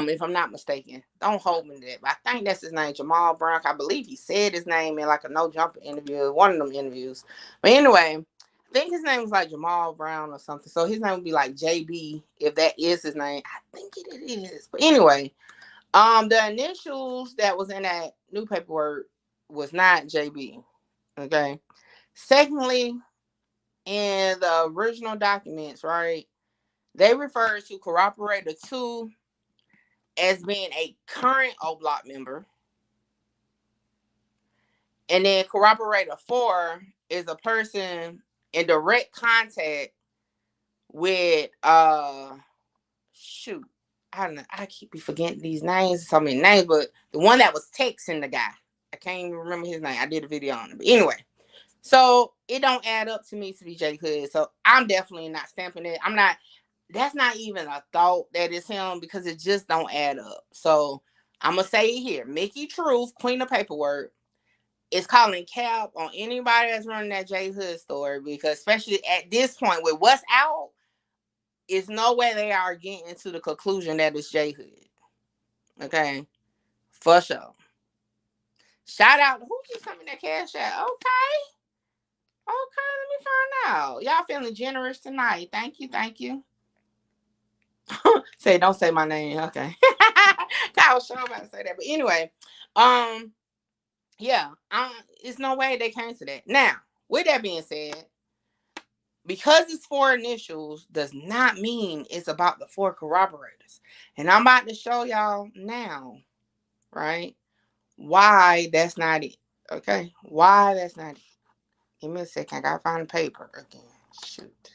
If I'm not mistaken. Don't hold me to that. But I think that's his name, Jamal Brown. I believe he said his name in like a no jumper interview, one of them interviews. But anyway, I think his name was like Jamal Brown or something. So his name would be like JB, if that is his name. I think it is. But anyway, the initials that was in that new paperwork was not JB. Okay. Secondly, in the original documents, right, they refer to cooperator 2 as being a current O Block member. And then cooperator 4 is a person in direct contact with shoot. I don't know. I keep forgetting these names, so many names, but the one that was texting the guy. I can't even remember his name. I did a video on it. But anyway. So it don't add up to me to be J Hood. So I'm definitely not stamping it. I'm not. That's not even a thought that it's him because it just don't add up. So I'm gonna say it here. Mickey Truth, Queen of Paperwork, is calling cap on anybody that's running that J Hood story because especially at this point with what's out, it's no way they are getting to the conclusion that it's J Hood. Okay, for sure. Shout out to who just sent me that cash out. Okay, let me find out. Y'all feeling generous tonight. Thank you. Don't say my name. Okay. I was sure about to say that. But anyway, yeah, it's no way they came to that. Now, with that being said, because it's 4 initials does not mean it's about the 4 corroborators. And I'm about to show y'all now, right, why that's not it. Okay? Why that's not it. Give me a second. I gotta find the paper again. Shoot.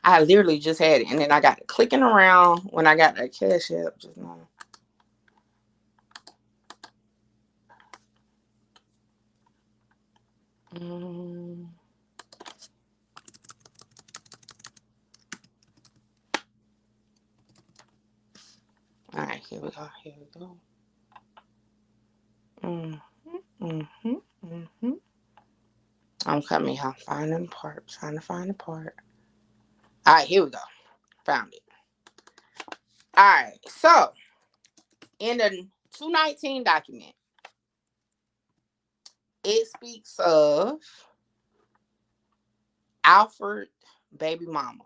I literally just had it. And then I got it clicking around when I got that cash app just now. All right, here we go. I'm coming here. Finding the part. Trying to find the part. All right, here we go. Found it. All right. So, in the 219 document, it speaks of Alfred baby mama,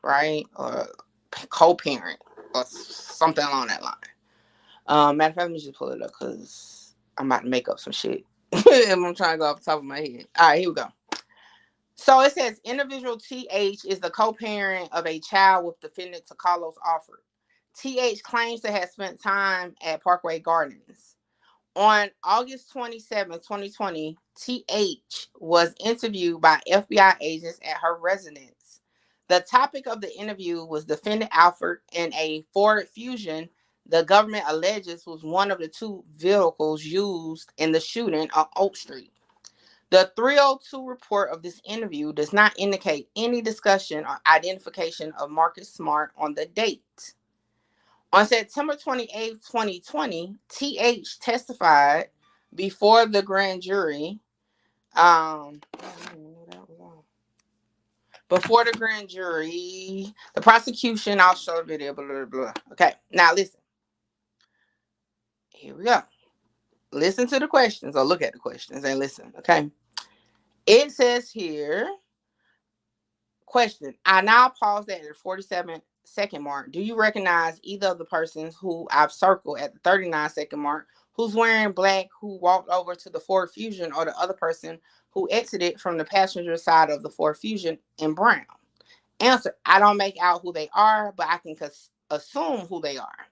right? Or co-parent or something along that line. Matter of fact, let me just pull it up because I'm about to make up some shit. I'm trying to go off the top of my head. All right, here we go. So it says individual TH is the co-parent of a child with defendant Carlos Alford. TH claims to have spent time at Parkway Gardens. On August 27, 2020, TH was interviewed by FBI agents at her residence. The topic of the interview was defendant Alford and a Ford Fusion the government alleges was one of the two vehicles used in the shooting on Oak Street. The 302 report of this interview does not indicate any discussion or identification of Marcus Smart on the date. On September 28, 2020, TH testified before the grand jury. Before the grand jury, the prosecution, I'll show the video, blah, blah, blah. Okay, now listen. Here we go. Listen to the questions, or look at the questions and listen, okay? It says here, question, I now pause at the 47-second mark. Do you recognize either of the persons who I've circled at the 39-second mark, who's wearing black, who walked over to the Ford Fusion, or the other person who exited from the passenger side of the Ford Fusion in brown? Answer, I don't make out who they are, but I can assume who they are.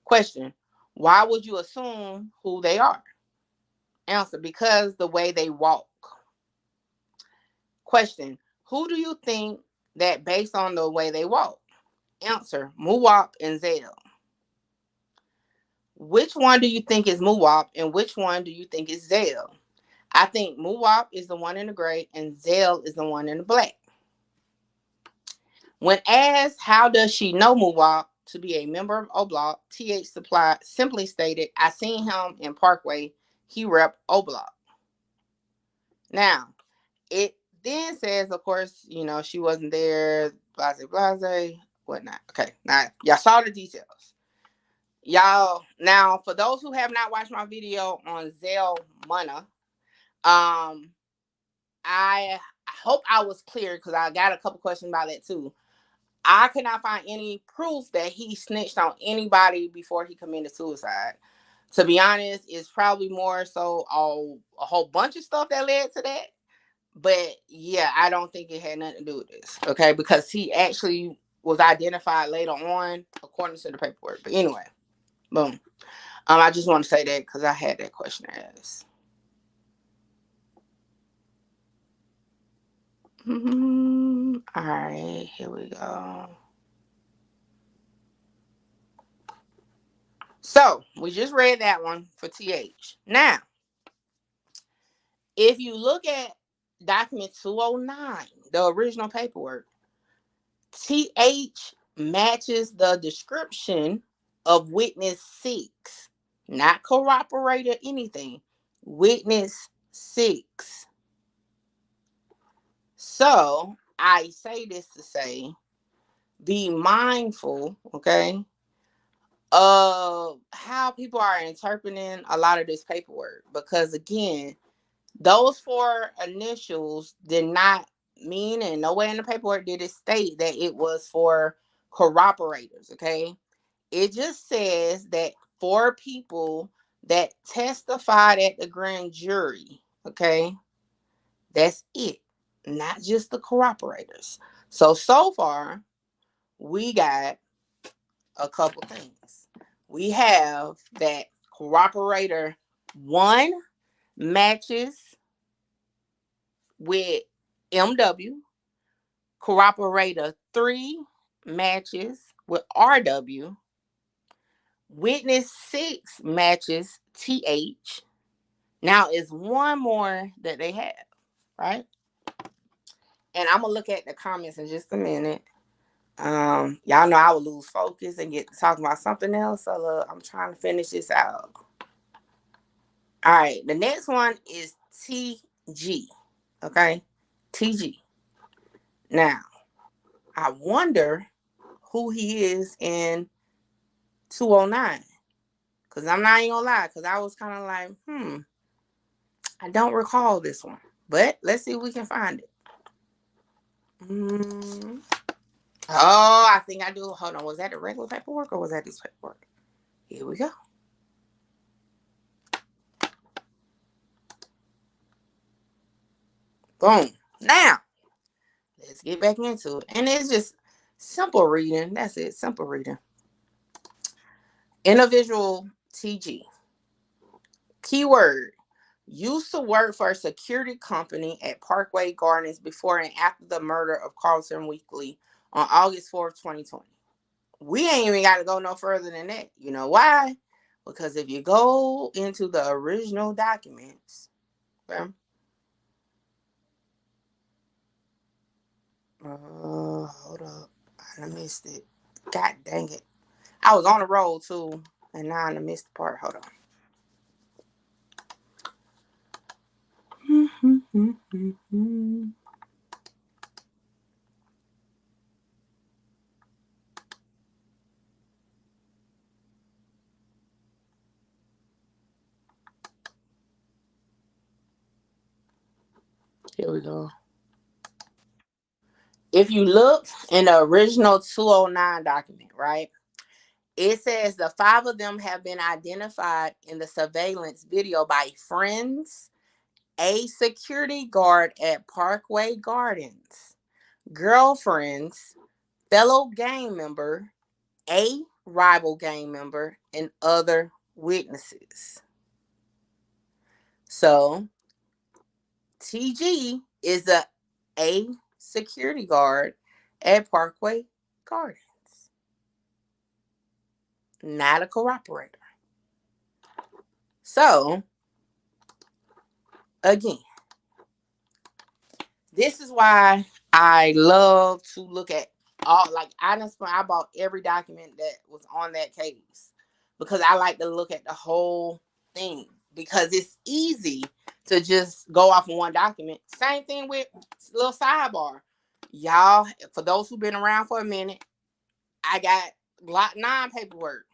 Question, why would you assume who they are? Answer, because the way they walk. Question, who do you think that based on the way they walk? Answer, Muwap and Zell. Which one do you think is Muwap and which one do you think is Zell? I think Muwap is the one in the gray and Zell is the one in the black. When asked how does she know Muwap to be a member of O-Block, TH Supply simply stated, I seen him in Parkway. He rep O-Block. Now, it then says, of course, you know, she wasn't there, blase, whatnot. Okay, now, y'all saw the details. Y'all, now, for those who have not watched my video on Zell Munna, I hope I was clear because I got a couple questions about that too. I could not find any proof that he snitched on anybody before he committed suicide. To be honest, it's probably more so a whole bunch of stuff that led to that. But yeah, I don't think it had nothing to do with this. Okay, because he actually was identified later on according to the paperwork. But anyway, boom. I just want to say that because I had that question asked. All right, here we go. So we just read that one for TH. Now, if you look at document 209, the original paperwork, TH matches the description of witness 6, not corroborate or anything. Witness 6. So I say this to say, be mindful, okay, of how people are interpreting a lot of this paperwork. Because again, those 4 initials did not mean, and nowhere in the paperwork did it state that it was for corroborators, okay? It just says that 4 people that testified at the grand jury, okay? That's it, not just the corroborators. So far, we got a couple things. We have that corroborator 1 matches with MW. Corroborator 3 matches with RW. Witness 6 matches TH. Now it's 1 more that they have, right? And I'm gonna look at the comments in just a minute. Y'all know I will lose focus and get to talking about something else. So look, I'm trying to finish this out. All right, the next one is TG. Okay, TG. Now, I wonder who he is in 209. Because I'm not even gonna lie, because I was kind of like, I don't recall this one. But let's see if we can find it. Oh, I think I do. Hold on. Was that the regular paperwork or was that this paperwork? Here we go. Boom. Now, let's get back into it. And it's just simple reading. That's it. Simple reading. Individual TG. Keyword. Used to work for a security company at Parkway Gardens before and after the murder of Carlton Weekly on August 4th, 2020. We ain't even got to go no further than that. You know why? Because if you go into the original documents, okay, hold up. I missed it. God dang it. I was on the road too, and now I missed the part. Hold on. Here we go. If you look in the original 209 document, right, it says the 5 of them have been identified in the surveillance video by friends, a security guard at Parkway Gardens, girlfriends, fellow gang member, a rival gang member, and other witnesses. So TG is a security guard at Parkway Gardens, not a cooperator. So again, this is why I love to look at all, like I bought every document that was on that case because I like to look at the whole thing because it's easy to just go off of one document. Same thing with little sidebar. Y'all, for those who've been around for a minute, I got Glock 9 paperwork.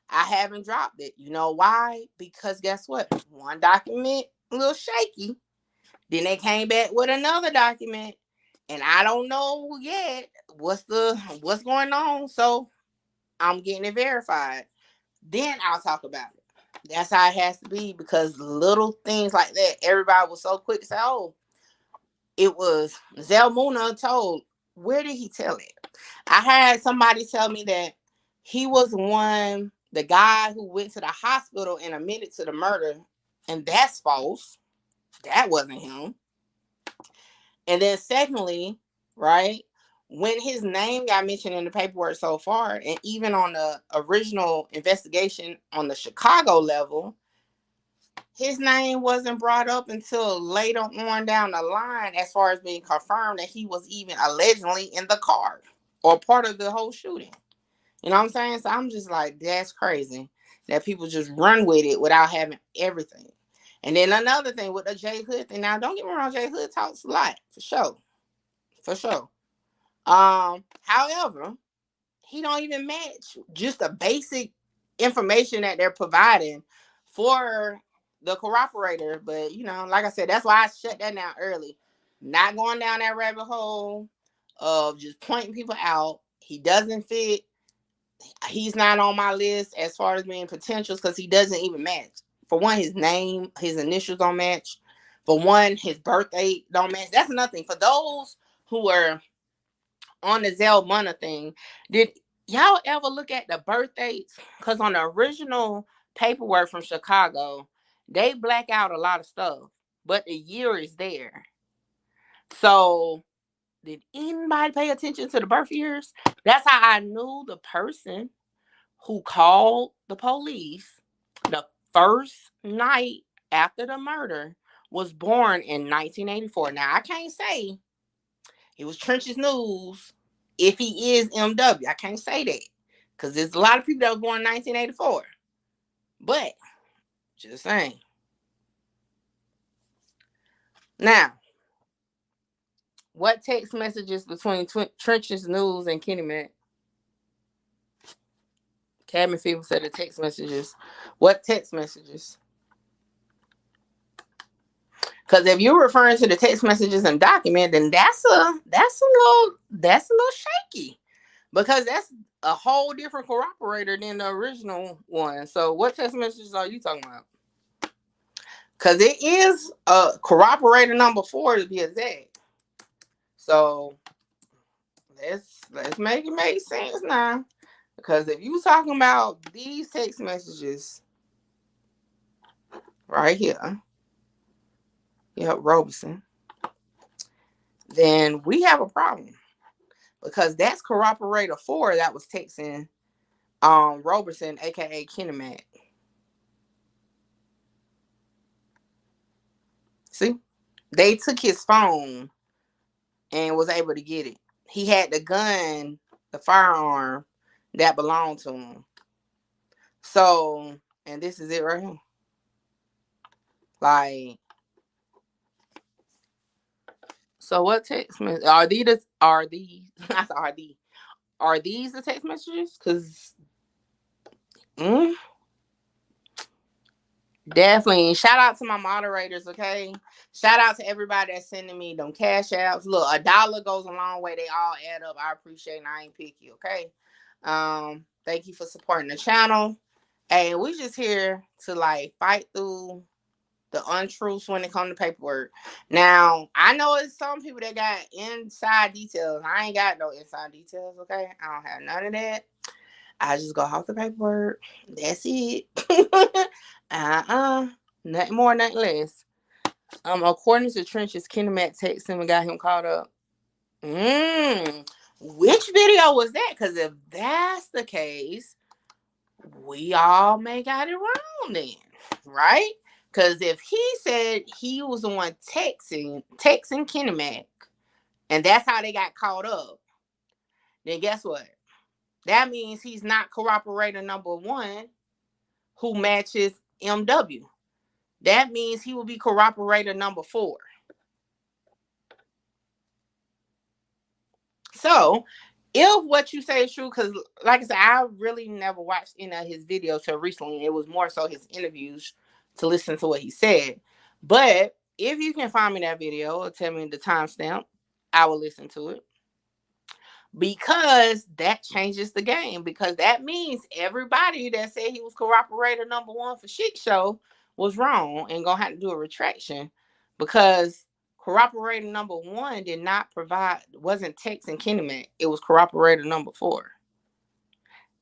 I haven't dropped it. You know why? Because guess what? One document a little shaky. Then they came back with another document, and I don't know yet what's going on. So I'm getting it verified. Then I'll talk about it. That's how it has to be because little things like that, everybody was so quick to say, "Oh, it was Zelmuna told." Where did he tell it? I had somebody tell me that he was the guy who went to the hospital and admitted to the murder, and that's false. That wasn't him. And then secondly, right, when his name got mentioned in the paperwork so far, and even on the original investigation on the Chicago level, his name wasn't brought up until later on down the line as far as being confirmed that he was even allegedly in the car or part of the whole shooting. You know what I'm saying? So I'm just like, that's crazy that people just run with it without having everything. And then another thing with the J Hood thing. Now, don't get me wrong, J Hood talks a lot, for sure. For sure. However, he don't even match just the basic information that they're providing for the cooperator. But like I said, that's why I shut that down early. Not going down that rabbit hole of just pointing people out. He doesn't fit. He's not on my list as far as being potentials because he doesn't even match. For one, his name, his initials don't match. For one, his birthday don't match. That's nothing. For those who are on the Zelmuna thing, did y'all ever look at the birth dates? Because on the original paperwork from Chicago, they black out a lot of stuff, but the year is there. So did anybody pay attention to the birth years? That's how I knew the person who called the police the first night after the murder was born in 1984. Now, I can't say it was Trench's News if he is MW. I can't say that because there's a lot of people that were born in 1984. But, just saying. Now, What text messages between Trench's News and Kenny Mac? Cabin Fever said the text messages. What text messages? Because if you're referring to the text messages and document, then that's a little shaky. Because that's a whole different cooperator than the original one. So what text messages are you talking about? Because it is a cooperator number 4 to be exact. So let's make it make sense now. Because if you talking about these text messages right here, yep, Robeson, then we have a problem. Because that's cooperator 4 that was texting Roberson, aka Kenny Mac. See? They took his phone and was able to get it. He had the gun, the firearm that belonged to him. So, and this is it right here. Like, so what text messages are these the text messages? Because definitely shout out to my moderators, okay? Shout out to everybody that's sending me them cash apps. Look, $1 goes a long way. They all add up. I appreciate it. I ain't picky, okay? Thank you for supporting the channel. And we just here to like fight through the untruths when it comes to paperwork. Now, I know it's some people that got inside details. I ain't got no inside details, okay? I don't have none of that. I just go off the paperwork. That's it. Nothing more, nothing less. According to Trench's, Kenny Mac texted him and got him caught up. Which video was that? Because if that's the case, we all may got it wrong then, right? Because if he said he was the one texting Kenny Mac, and that's how they got caught up, then guess what? That means he's not cooperator number 1 who matches MW. That means he will be cooperator number 4. So, if what you say is true, because like I said, I really never watched any of his videos till recently. It was more so his interviews to listen to what he said. But if you can find me that video or tell me the timestamp, I will listen to it. Because that changes the game. Because that means everybody that said he was cooperator number 1 for Shit Show was wrong and gonna have to do a retraction. Because cooperator number 1 wasn't texting Kenny Mac. It was cooperator number 4.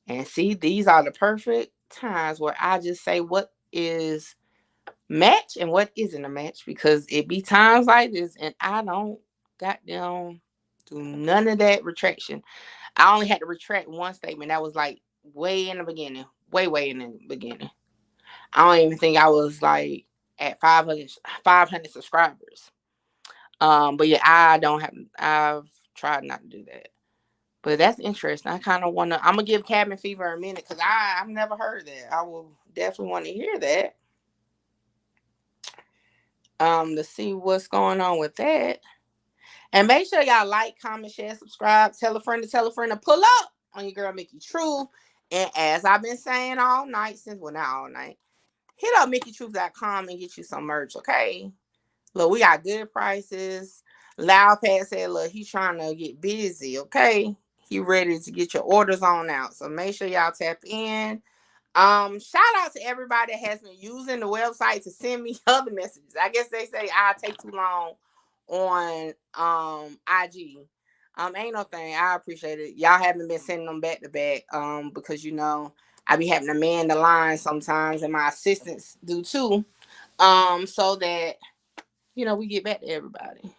And see, these are the perfect times where I just say what is match and what isn't a match. Because it be times like this and I don't goddamn do none of that retraction. I only had to retract one statement. That was like way in the beginning. Way in the beginning. I don't even think I was like at 500 subscribers. But yeah, I've tried not to do that. But that's interesting. I kind of want to, I'm going to give Cabin Fever a minute because I've never heard that. I will definitely want to hear that. To see what's going on with that. And make sure y'all like, comment, share, subscribe, tell a friend to pull up on your girl, Mickey Truth. And as I've been saying all night not all night, hit up MickeyTruth.com and get you some merch, okay? Look, we got good prices. Loudpad said, look, he's trying to get busy, okay? He ready to get your orders on out. So make sure y'all tap in. Shout out to everybody that has been using the website to send me other messages. I guess they say I take too long on IG. Ain't no thing. I appreciate it. Y'all haven't been sending them back to back. Because I be having to man the line sometimes, and my assistants do too. So that we get back to everybody.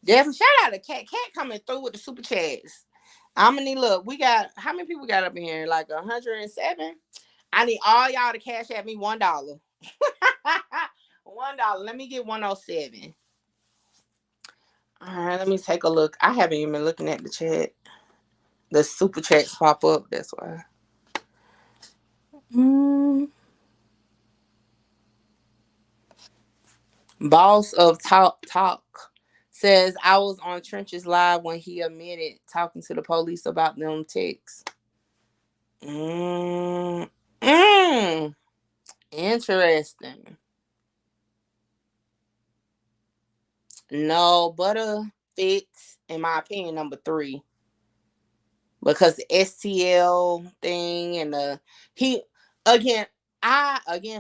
Definitely shout out to Cat coming through with the super chats. I'm gonna need we got how many people got up in here? Like 107. I need all y'all to cash at me $1. $1. Let me get 107. All right, let me take a look. I haven't even been looking at the chat. The super chats pop up. That's why. Boss of Talk Says I was on Trench's live when he admitted talking to the police about them texts. Interesting. No, Butta fits, in my opinion, number 3. Because the STL thing and he again,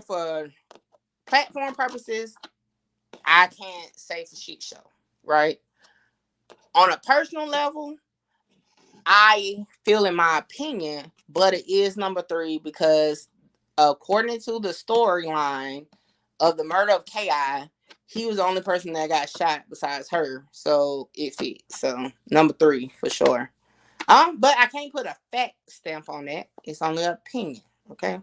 for platform purposes, I can't say it's a shit show, right? On a personal level, I feel, in my opinion, Butta is number 3 because according to the storyline of the murder of K.I., he was the only person that got shot besides her. So it fits. So number 3 for sure. But I can't put a fact stamp on that. It's only an opinion. Okay.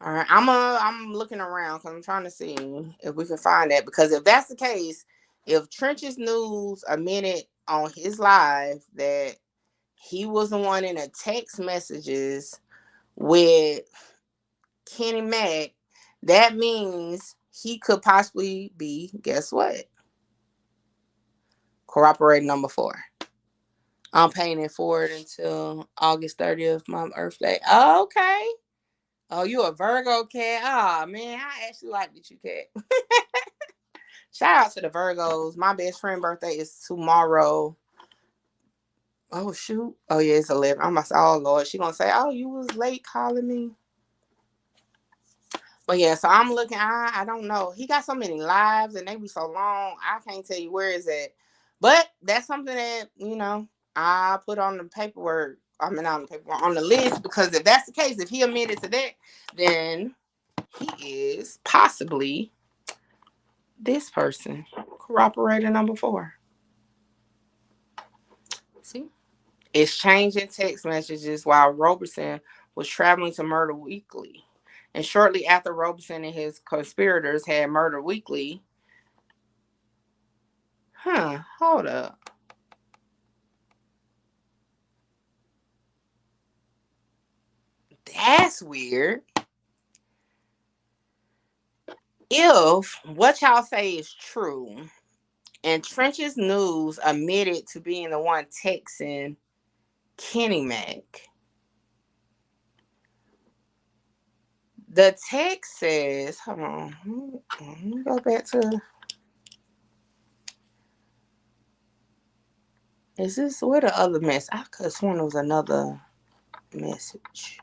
All right. I'm looking around because I'm trying to see if we can find that. Because if that's the case, if Trench's News admitted on his live that he was the one in the text messages with Kenny Mac, that means he could possibly be, guess what? Cooperator number 4. I'm paying it forward until August 30th, my birthday. Oh, okay. Oh, you a Virgo cat? Oh, man, I actually like that you cat. Shout out to the Virgos. My best friend birthday is tomorrow. Oh, shoot. Oh, yeah, it's 11. I'm going to say, oh, Lord. She going to say, oh, you was late calling me. But, yeah, so I'm looking. I don't know. He got so many lives, and they be so long. I can't tell you where it's at. But that's something that, I put on the paperwork. I mean, on the paperwork, on the list, because if that's the case, if he admitted to that, then he is possibly this person, cooperator number 4. See? Exchanging text messages while Roberson was traveling to Murder Weekly. And shortly after Roberson and his conspirators had Murder Weekly, hold up. That's weird. If what y'all say is true, and Trench's News admitted to being the one texting Kenny Mac, the text says, hold on, let me go back to, is this, where the other message? I could have sworn there was another message.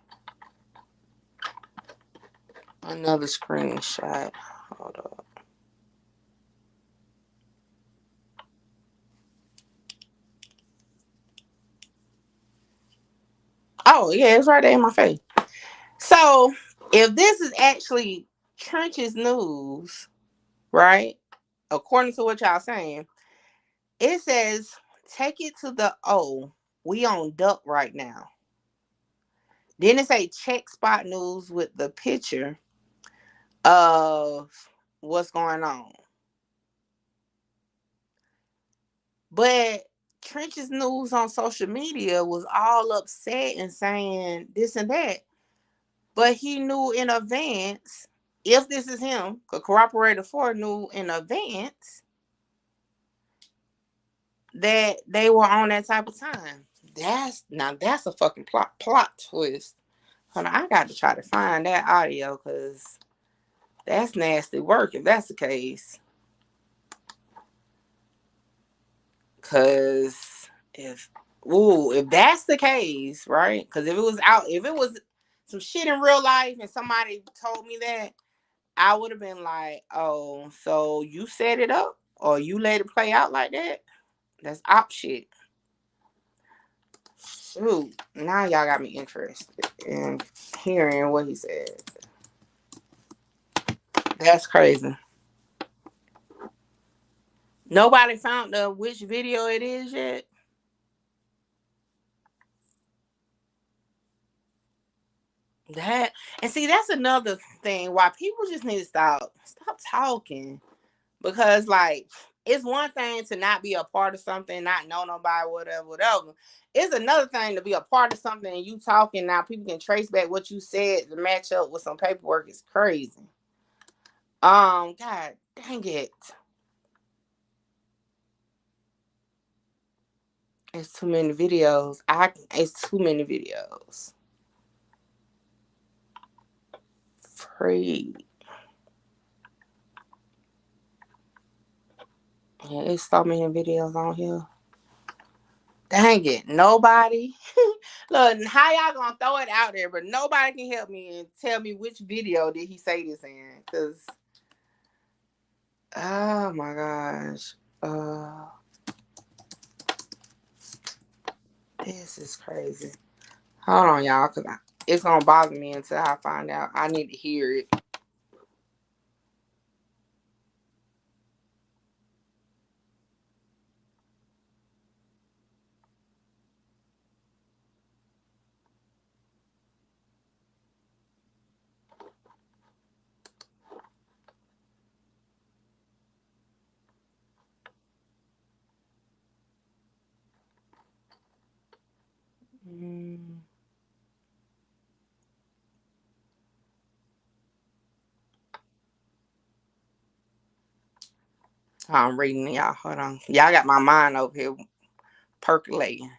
Another screenshot. Hold up. Oh, yeah, it's right there in my face. So, if this is actually Trench's News, right? According to what y'all saying, it says, take it to the O. We on duck right now. Then it say check Spot News with the picture of what's going on. But Trench's News on social media was all upset and saying this and that. But he knew in advance, if this is him, because Cooperator 4 knew in advance that they were on that type of time. That's a fucking plot twist. Hold on, I got to try to find that audio because that's nasty work if that's the case. Because if that's the case, right? Because if it was some shit in real life and somebody told me that, I would have been like, oh, so you set it up or you let it play out like that? That's op shit. Shoot, now y'all got me interested in hearing what he said. That's crazy. Nobody found which video it is yet. That, and see, that's another thing why people just need to stop talking, because like, it's one thing to not be a part of something, not know nobody, whatever. It's another thing to be a part of something and you talking, now people can trace back what you said to match up with some paperwork. Is crazy. God dang it. It's too many videos. It's too many videos. Free. Yeah, it's so many videos on here. Dang it. Nobody. Look, how y'all gonna throw it out there, but nobody can help me and tell me which video did he say this in? Because, oh my gosh. This is crazy. Hold on, y'all, because it's gonna bother me until I find out. I need to hear it. Mm. I'm reading y'all. Hold on. Y'all got my mind over here percolating.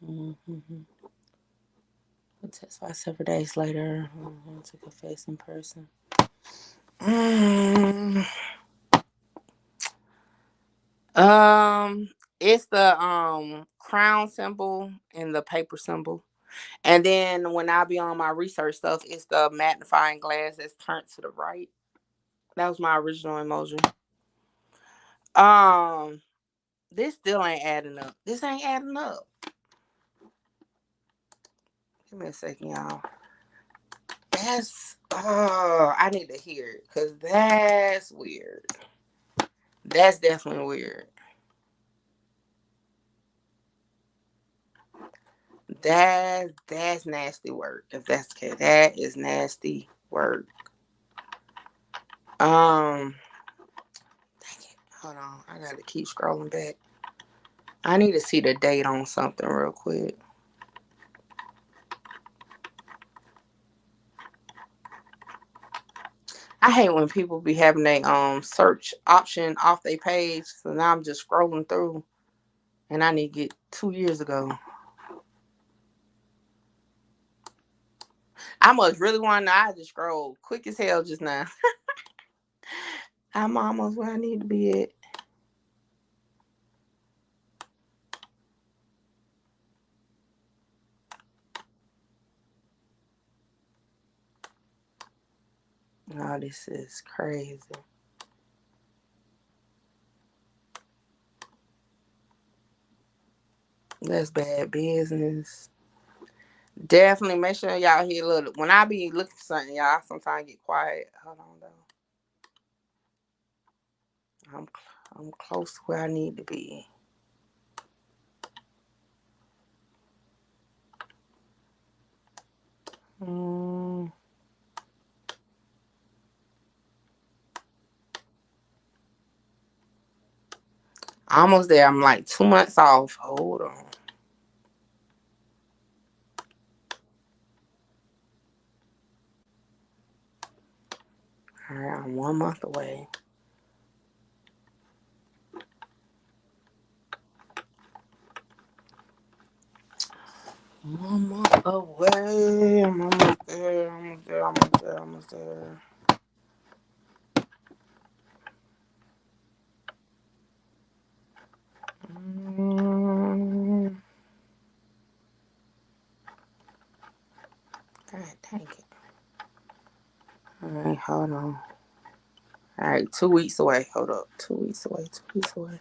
Mm-hmm. We'll testify several days later. To confess in person. Mm. It's the crown symbol and the paper symbol. And then when I be on my research stuff, it's the magnifying glass that's turned to the right. That was my original emoji. Um, this still ain't adding up. This ain't adding up. Give me a second, y'all. That's I need to hear it because that's weird. That's definitely weird. That's nasty work. If that's okay, that is nasty work. Dang it. Hold on. I gotta keep scrolling back. I need to see the date on something real quick. I hate when people be having a search option off their page. So now I'm just scrolling through and I need to get 2 years ago. I must really want to know. I just scrolled quick as hell just now. I'm almost where I need to be at. Oh, this is crazy. That's bad business. Definitely make sure y'all hear a little. When I be looking for something, y'all sometimes get quiet. Hold on though. I'm close to where I need to be. Mm. Almost there. I'm like 2 months off. Hold on. All right, I'm 1 month away. One month away. I'm almost there. Almost there. Almost there. Almost there. God dang it. All right, hold on. All right, 2 weeks away. Hold up. 2 weeks away. 2 weeks away.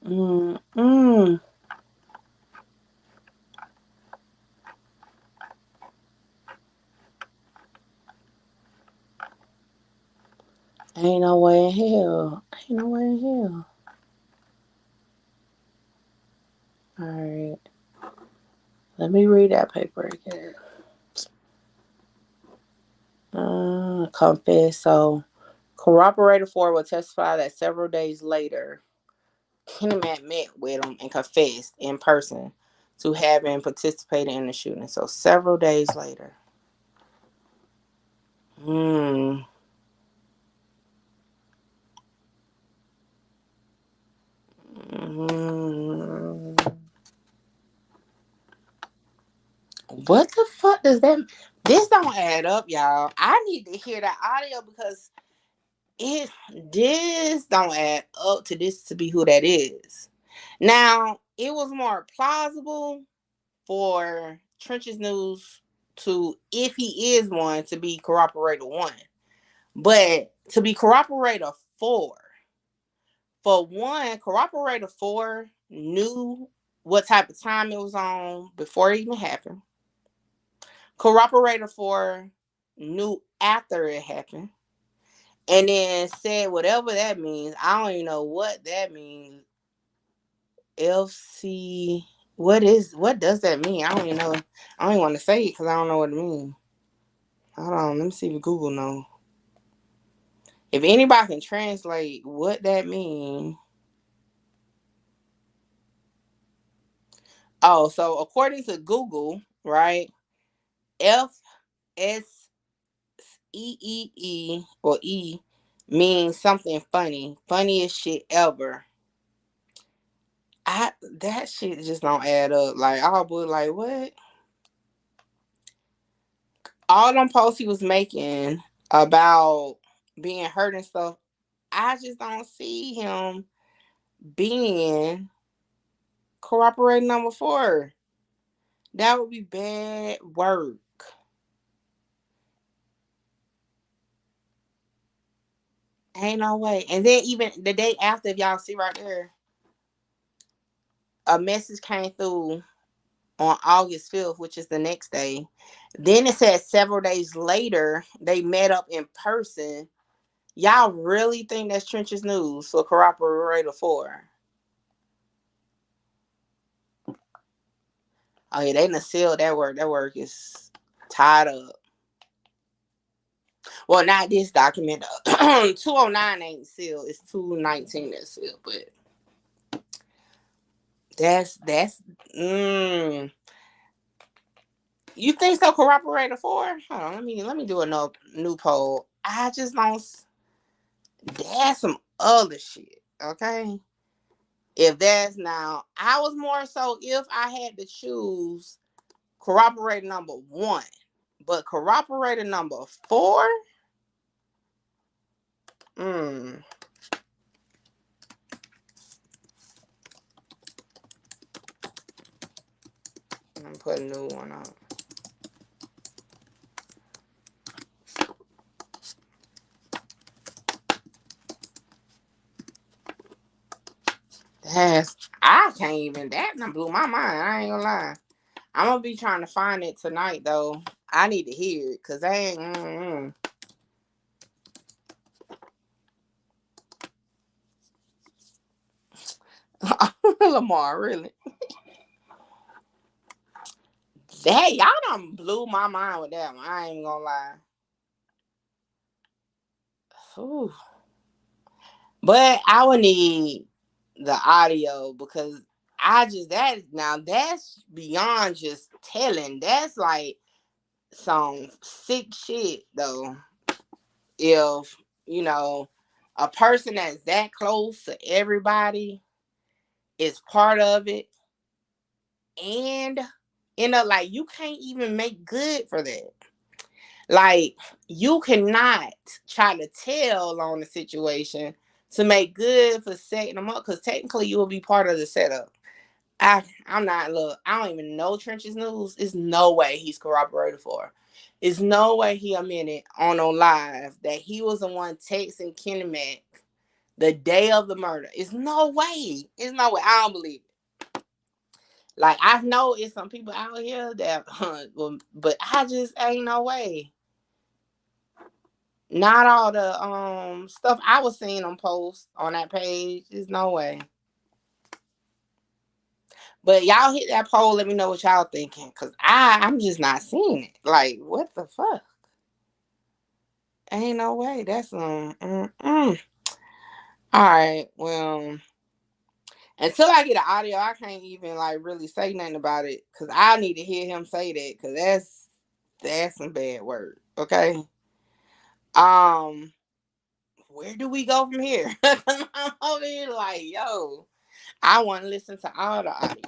Mm-mm. Ain't no way in hell. Ain't no way in hell. All right. Let me read that paper again. Confess. So, cooperator 4 will testify that several days later, Kenneman met with him and confessed in person to having participated in the shooting. So, several days later. What the fuck does that? This don't add up, y'all. I need to hear that audio because this don't add up to this to be who that is. Now, it was more plausible for Trenches News to, if he is one, to be corroborator 1. But to be corroborator 4, for one, corroborator 4 knew what type of time it was on before it even happened. Corroborator 4 knew after it happened. And then said whatever that means. I don't even know what that means. LC, what does that mean? I don't even know. I don't even want to say it because I don't know what it means. Hold on, let me see if Google knows. If anybody can translate what that means. Oh, so according to Google, right? FSEEE or E means something funny. Funniest shit ever. That shit just don't add up. Like, I was like, what? All them posts he was making about being hurt and stuff, I just don't see him being cooperating number 4. That would be bad work. Ain't no way. And then even the day after, if y'all see right there, a message came through on August 5th, which is the next day. Then it said several days later, they met up in person. Y'all really think that's Trenches News for corroborator 4? Oh yeah, they done sealed that work. That work is tied up. Well, not this document. 209 ain't sealed. It's 219 that's sealed. But that's You think so? Corroborator 4? Hold on, let me do a new poll. I just don't. That's some other shit. Okay. If that's now, I was more so if I had to choose corroborator number 1, but corroborator number 4. I'm gonna put a new one on. I can't even, that done blew my mind. I ain't gonna lie. I'm gonna be trying to find it tonight though. I need to hear it because I ain't. Lamar, really? That y'all done blew my mind with that one. I ain't gonna lie. Whew. But I would need the audio because that's beyond just telling. That's like some sick shit though. If a person that's that close to everybody is part of it, and like you can't even make good for that. Like, you cannot try to tell on the situation to make good for setting them up because technically you will be part of the setup. I'm not, look, I don't even know Trenches News. There's no way he's corroborated for. There's no way he admitted on live that he was the one texting Kenny Mac the day of the murder. It's no way. It's no way. I don't believe it. Like, I know it's some people out here that, but I just ain't no way. Not all the stuff I was seeing on posts on that page. There's no way. But y'all hit that poll. Let me know what y'all thinking. Because I'm just not seeing it. Like, what the fuck? Ain't no way. That's All right. Well, until I get an audio, I can't even like really say nothing about it. Because I need to hear him say that. Because that's some bad word. Okay. Where do we go from here? I'm over here like, yo, I want to listen to all the audio.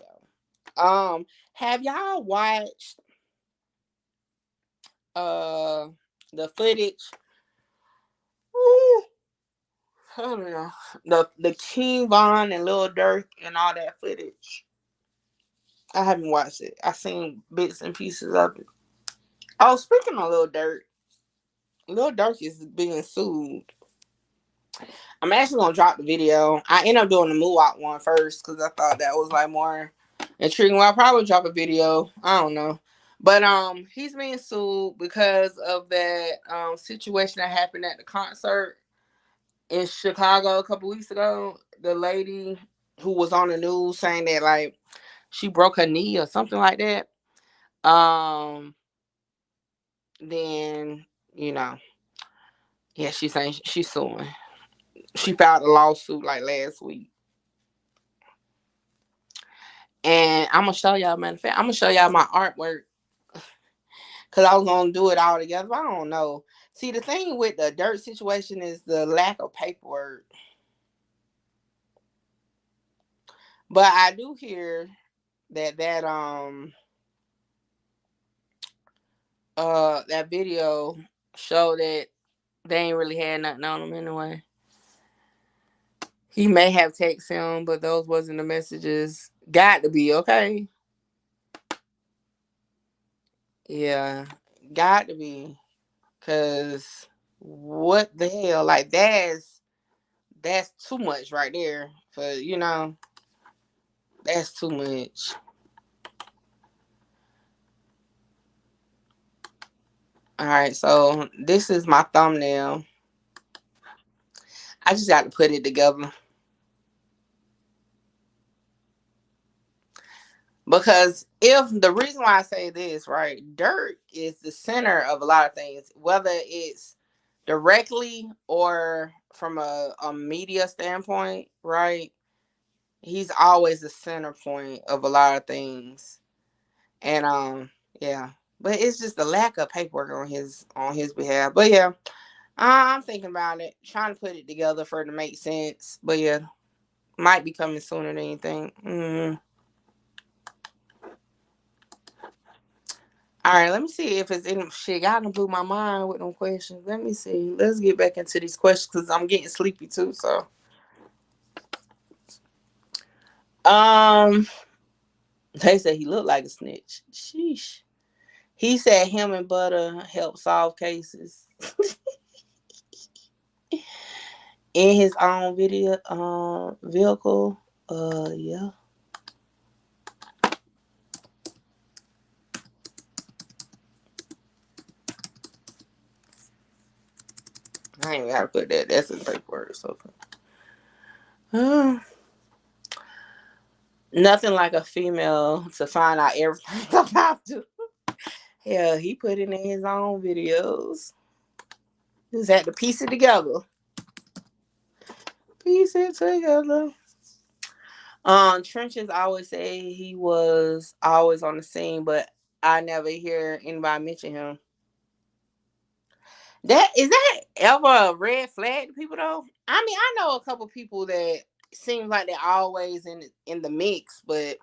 Have y'all watched the footage? Ooh, I don't know. The King Von and Lil Durk and all that footage. I haven't watched it. I seen bits and pieces of it. Oh, speaking of Lil Durk is being sued. I'm actually gonna drop the video. I ended up doing the Moonwalk one first because I thought that was like more intriguing. Well, I'll probably drop a video. I don't know. But he's being sued because of that situation that happened at the concert in Chicago a couple weeks ago. The lady who was on the news saying that like she broke her knee or something like that. Then, you know, yeah, she's saying she's suing. She filed a lawsuit like last week. And I'm gonna show y'all, matter of fact, I'm gonna show y'all my artwork. Cause I was gonna do it all together, but I don't know. See, the thing with the dirt situation is the lack of paperwork. But I do hear that video showed that they ain't really had nothing on him anyway. He may have texted him, but those wasn't the messages. Got to be, okay? Yeah, got to be. Cause what the hell? Like that's too much right there. For that's too much. All right, so this is my thumbnail. I just got to put it together. Because if the reason why I say this, right, dirt is the center of a lot of things, whether it's directly or from a media standpoint, right? He's always the center point of a lot of things. And yeah. But it's just the lack of paperwork on his behalf. But yeah, I'm thinking about it, trying to put it together for it to make sense. But yeah, might be coming sooner than anything. All right, let me see if it's any shit. Y'all done blew my mind with them questions. Let me see. Let's get back into these questions because I'm getting sleepy too. So, they said he looked like a snitch. Sheesh. He said him and Butta help solve cases in his own vehicle. Yeah. I ain't gotta put that. That's in paperwork. So, nothing like a female to find out everything about you. Hell, he put it in his own videos. He just had to piece it together. Piece it together. Trenches always say he was always on the scene, but I never hear anybody mention him. That ever a red flag to people though? I mean, I know a couple people that seem like they're always in the mix, but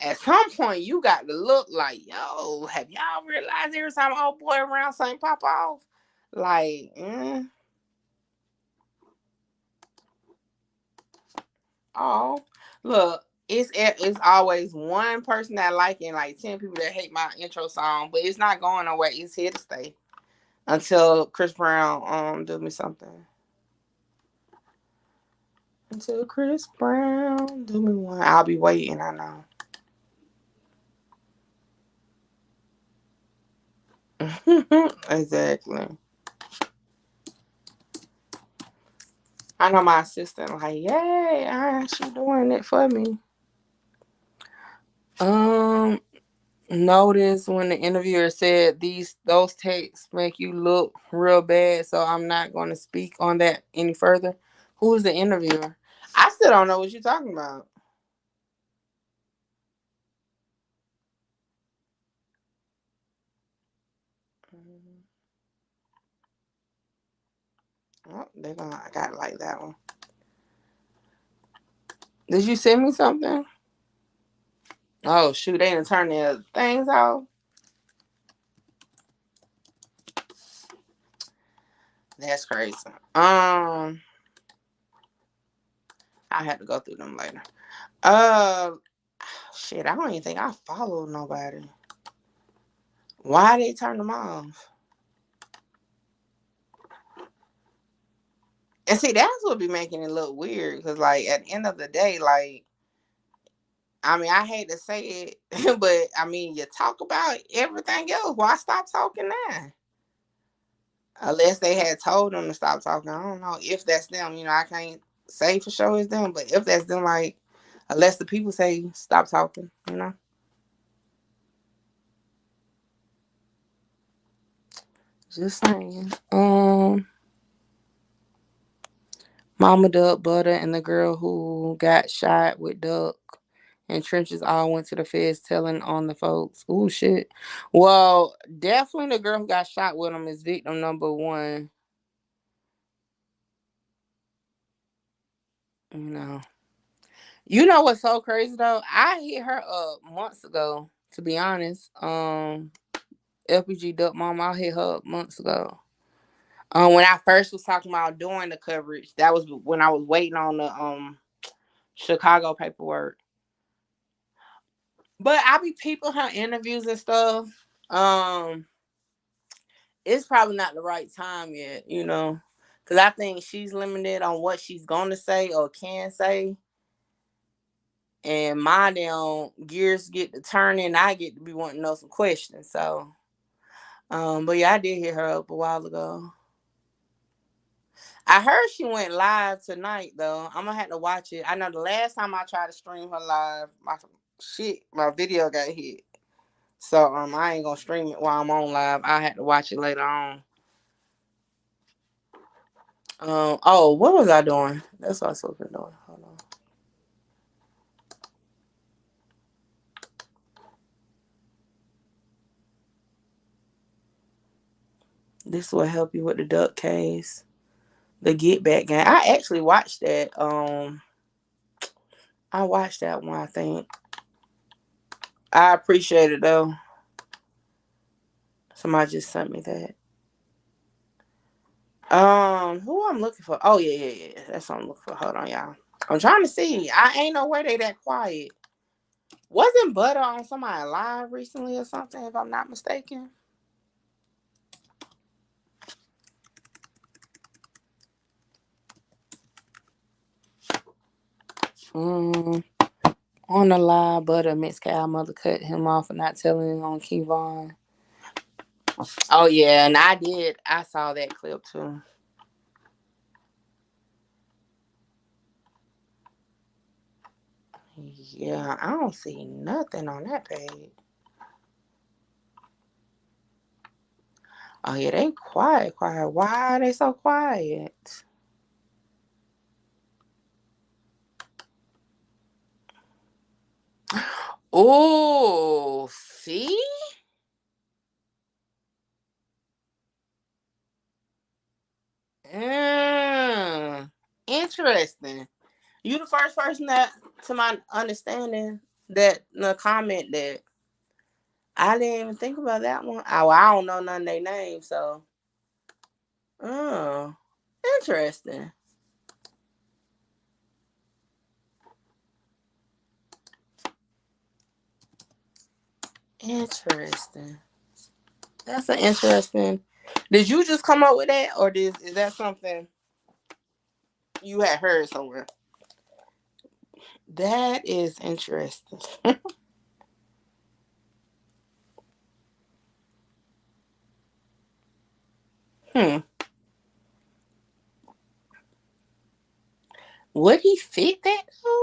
at some point you got to look like, yo, have y'all realized every time old boy around something pop off? Like, oh, look, it's always one person that like it and like 10 people that hate my intro song, but it's not going nowhere. It's here to stay until Chris Brown do me something. Until Chris Brown do me one, I'll be waiting. I know. Exactly. I know my assistant like, yay, she doing it for me. Notice when the interviewer said those texts make you look real bad, so I'm not going to speak on that any further. Who is the interviewer? I still don't know what you're talking about. Oh, I got it like that one. Did you send me something? Oh shoot, they didn't turn their things off. That's crazy. I had to go through them later. Shit, I don't even think I followed nobody. Why they turn them off? And see, that's what be making it look weird. Because, like, at the end of the day, like, I mean, I hate to say it, but, I mean, you talk about everything else. Why stop talking now? Unless they had told them to stop talking. I don't know if that's them. You know, I can't say for sure it's them. But if that's them, like, unless the people say stop talking, you know? Just saying. Mama Duck, Butta, and the girl who got shot with Duck and Trenches all went to the feds telling on the folks. Ooh, shit. Well, definitely the girl who got shot with him is victim number one. You know what's so crazy though? I hit her up months ago, to be honest. FBG Duck Mama, I hit her up months ago. When I first was talking about doing the coverage, that was when I was waiting on the Chicago paperwork. But I be peeping her interviews and stuff. It's probably not the right time yet, you know, because I think she's limited on what she's gonna say or can say, and my damn gears get to turning. I get to be wanting to know some questions. So, but yeah, I did hit her up a while ago. I heard she went live tonight though. I'm gonna have to watch it. I know the last time I tried to stream her live, my video got hit. So I ain't gonna stream it while I'm on live. I had to watch it later on. Oh, what was I doing? That's what I was supposed to be doing. Hold on. This will help you with the duck case. The Get Back game. I actually watched that. I watched that one, I think. I appreciate it though. Somebody just sent me that. Who I'm looking for? Oh yeah. That's what I'm looking for. Hold on, y'all. I'm trying to see. I ain't no way they that quiet. Wasn't Butta on somebody live recently or something, if I'm not mistaken? On the live, Butta Miss Cow mother cut him off for not telling him on Kevon. Oh yeah, and I saw that clip too. Yeah, I don't see nothing on that page. Oh yeah, they quiet. Why are they so quiet? Oh, see? Interesting. You the first person that, to my understanding, that the comment that I didn't even think about that one. I don't know none of their names, so. Oh, interesting. Interesting. That's an interesting. Did you just come up with that, or is that something you had heard somewhere? That is interesting. Hmm. Would he fit that though?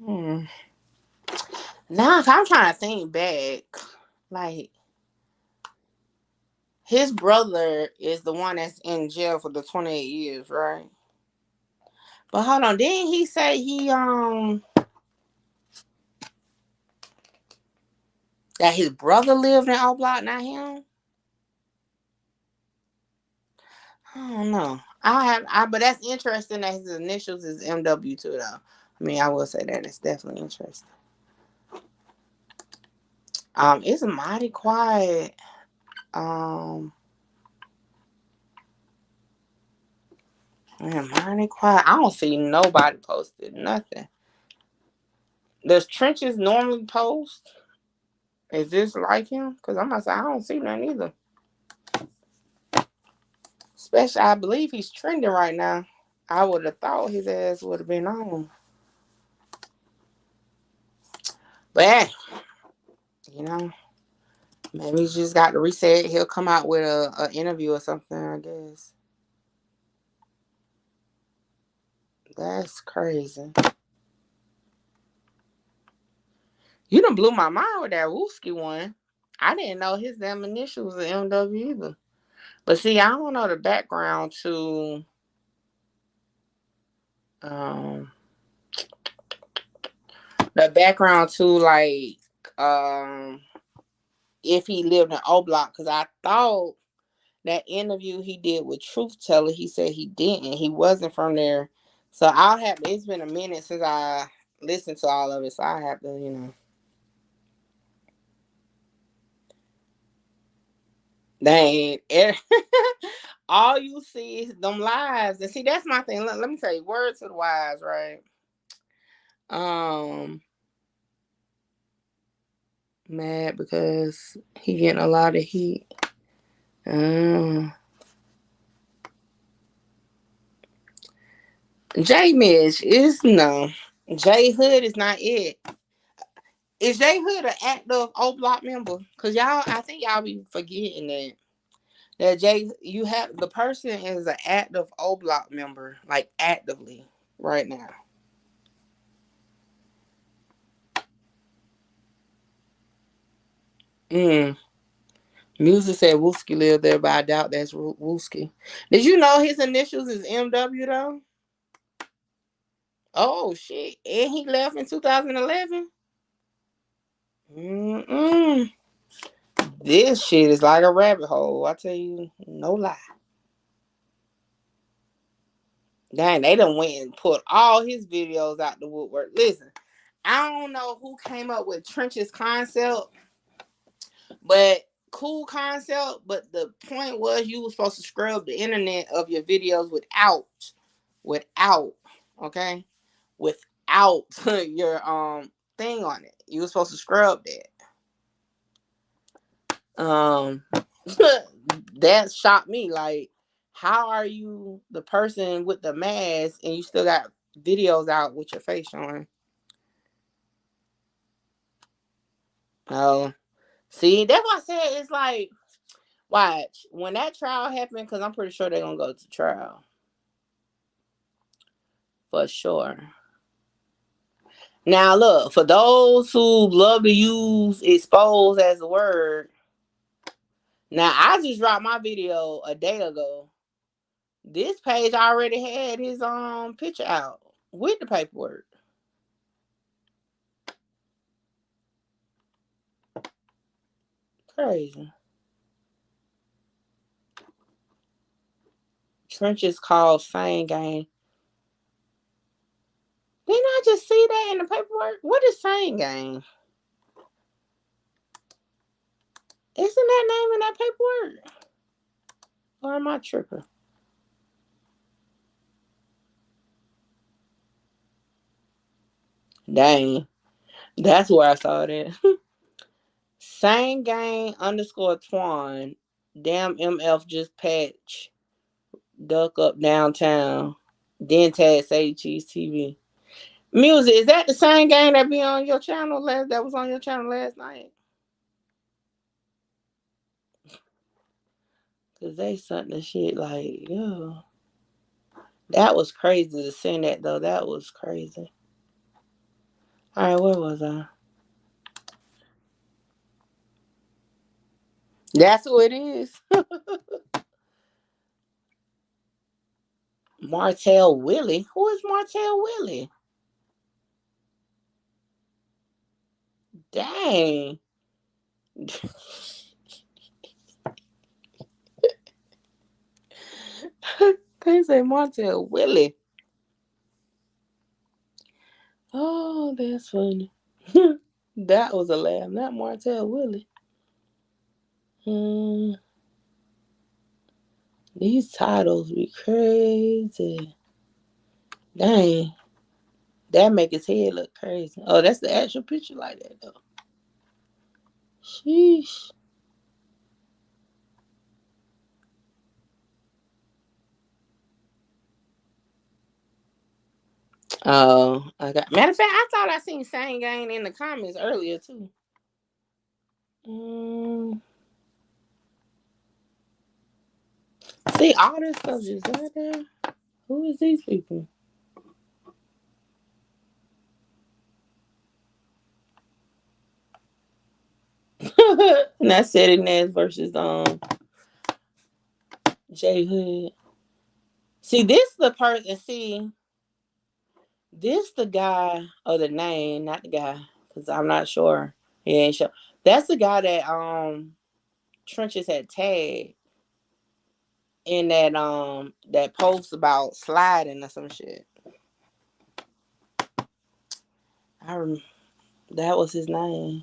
Nah, I'm trying to think back. Like, his brother is the one that's in jail for the 28 years, right? But hold on, didn't he say that his brother lived in O Block, not him? I don't know. But that's interesting that his initials is MW too, though. I mean, I will say that it's definitely interesting. It's mighty quiet. Man, mighty quiet. I don't see nobody posted nothing. Does Trenches normally post? Is this like him? Because I'm gonna say I don't see none either. Especially, I believe he's trending right now. I would have thought his ass would have been on. But, you know, maybe he just got to reset. He'll come out with a interview or something, I guess. That's crazy. You done blew my mind with that Wooski one. I didn't know his damn initials was MW either. But see, I don't know the background to like if he lived in O Block, because I thought that interview he did with Truth Teller, he said he didn't. He wasn't from there. So it's been a minute since I listened to all of it, so I have to, dang. All you see is them lives. And see, that's my thing. Let me tell you, words to the wise, right? Mad because he getting a lot of heat. J Mitch is no. J Hood is not it. Is J Hood an active O Block member? Cause I think y'all be forgetting that you have the person is an active O Block member, like actively right now. Music said Wooski lived there, but I doubt that's Wooski. Did you know his initials is MW though? Oh shit! And he left in 2011. This shit is like a rabbit hole. I tell you, no lie. Dang, they done went and put all his videos out the woodwork. Listen, I don't know who came up with Trench's concept, but cool concept. But the point was you were supposed to scrub the internet of your videos without, okay, without your thing on it. You were supposed to scrub that. That shocked me. Like, how are you the person with the mask and you still got videos out with your face showing? Oh, see, that's why I said it's like, watch when that trial happened, because I'm pretty sure they're gonna go to trial for sure. Now, look, for those who love to use expose as a word, now I just dropped my video a day ago. This page already had his picture out with the paperwork. Crazy. Trenches called Same Gang. Didn't I just see that in the paperwork? What is Same Gang? Isn't that name in that paperwork? Or am I tripping? Dang. That's where I saw that. Same Gang _ Twan. Damn MF just patch. Duck up downtown. Then tag Say Cheese TV. Music, is that the same gang that be on your channel that was on your channel last night? Cause they sent the shit like, yo. That was crazy to send that though. That was crazy. All right, where was I? That's who it is. Martell Willie. Who is Martell Willie? Dang. They say Martell Willie. Oh, that's funny. That was a laugh, not Martell Willie. Hmm. These titles be crazy. Dang. That make his head look crazy. Oh, that's the actual picture like that though. Sheesh. Oh, I got. Matter of fact, I thought I seen Same Gang in the comments earlier too. Mm. See, all this stuff just right there. Who is these people? And that's City Nez versus J Hood. See, this the person. See, this the guy or the name, not the guy, because I'm not sure. He ain't sure. That's the guy that Trenches had tagged in that post about sliding or some shit. That was his name.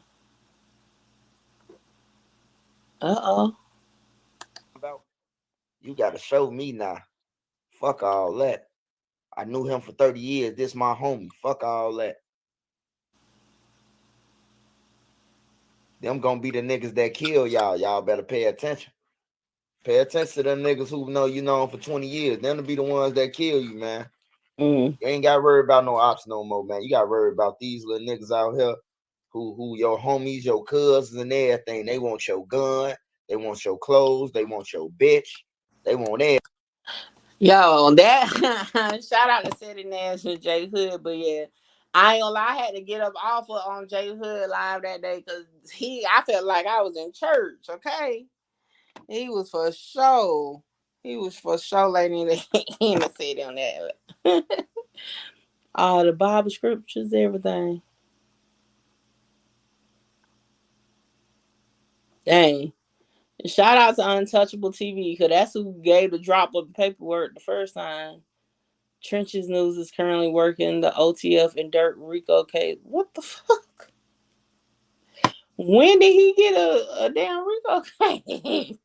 Uh-oh. You gotta show me now. Fuck all that. I knew him for 30 years. This my homie. Fuck all that. Them gonna be the niggas that kill y'all. Y'all better pay attention. Pay attention to them niggas who know you know them for 20 years. Them to be the ones that kill you, man. You ain't got to worry about no ops no more, man. You got to worry about these little niggas out here who your homies, your cousins and everything. They want your gun. They want your clothes. They want your bitch. They want everything. Yo, that shout out to City Nash and J Hood, but yeah, I ain't gonna lie, I had to get up off of on J Hood live that day because I felt like I was in church. Okay, he was for sure. He was for sure letting in the city on that. All the Bible scriptures, everything. Dang. Shout out to Untouchable TV because that's who gave the drop of the paperwork the first time. Trenches News is currently working the OTF and Dirt Rico case. What the fuck? When did he get a damn Rico case?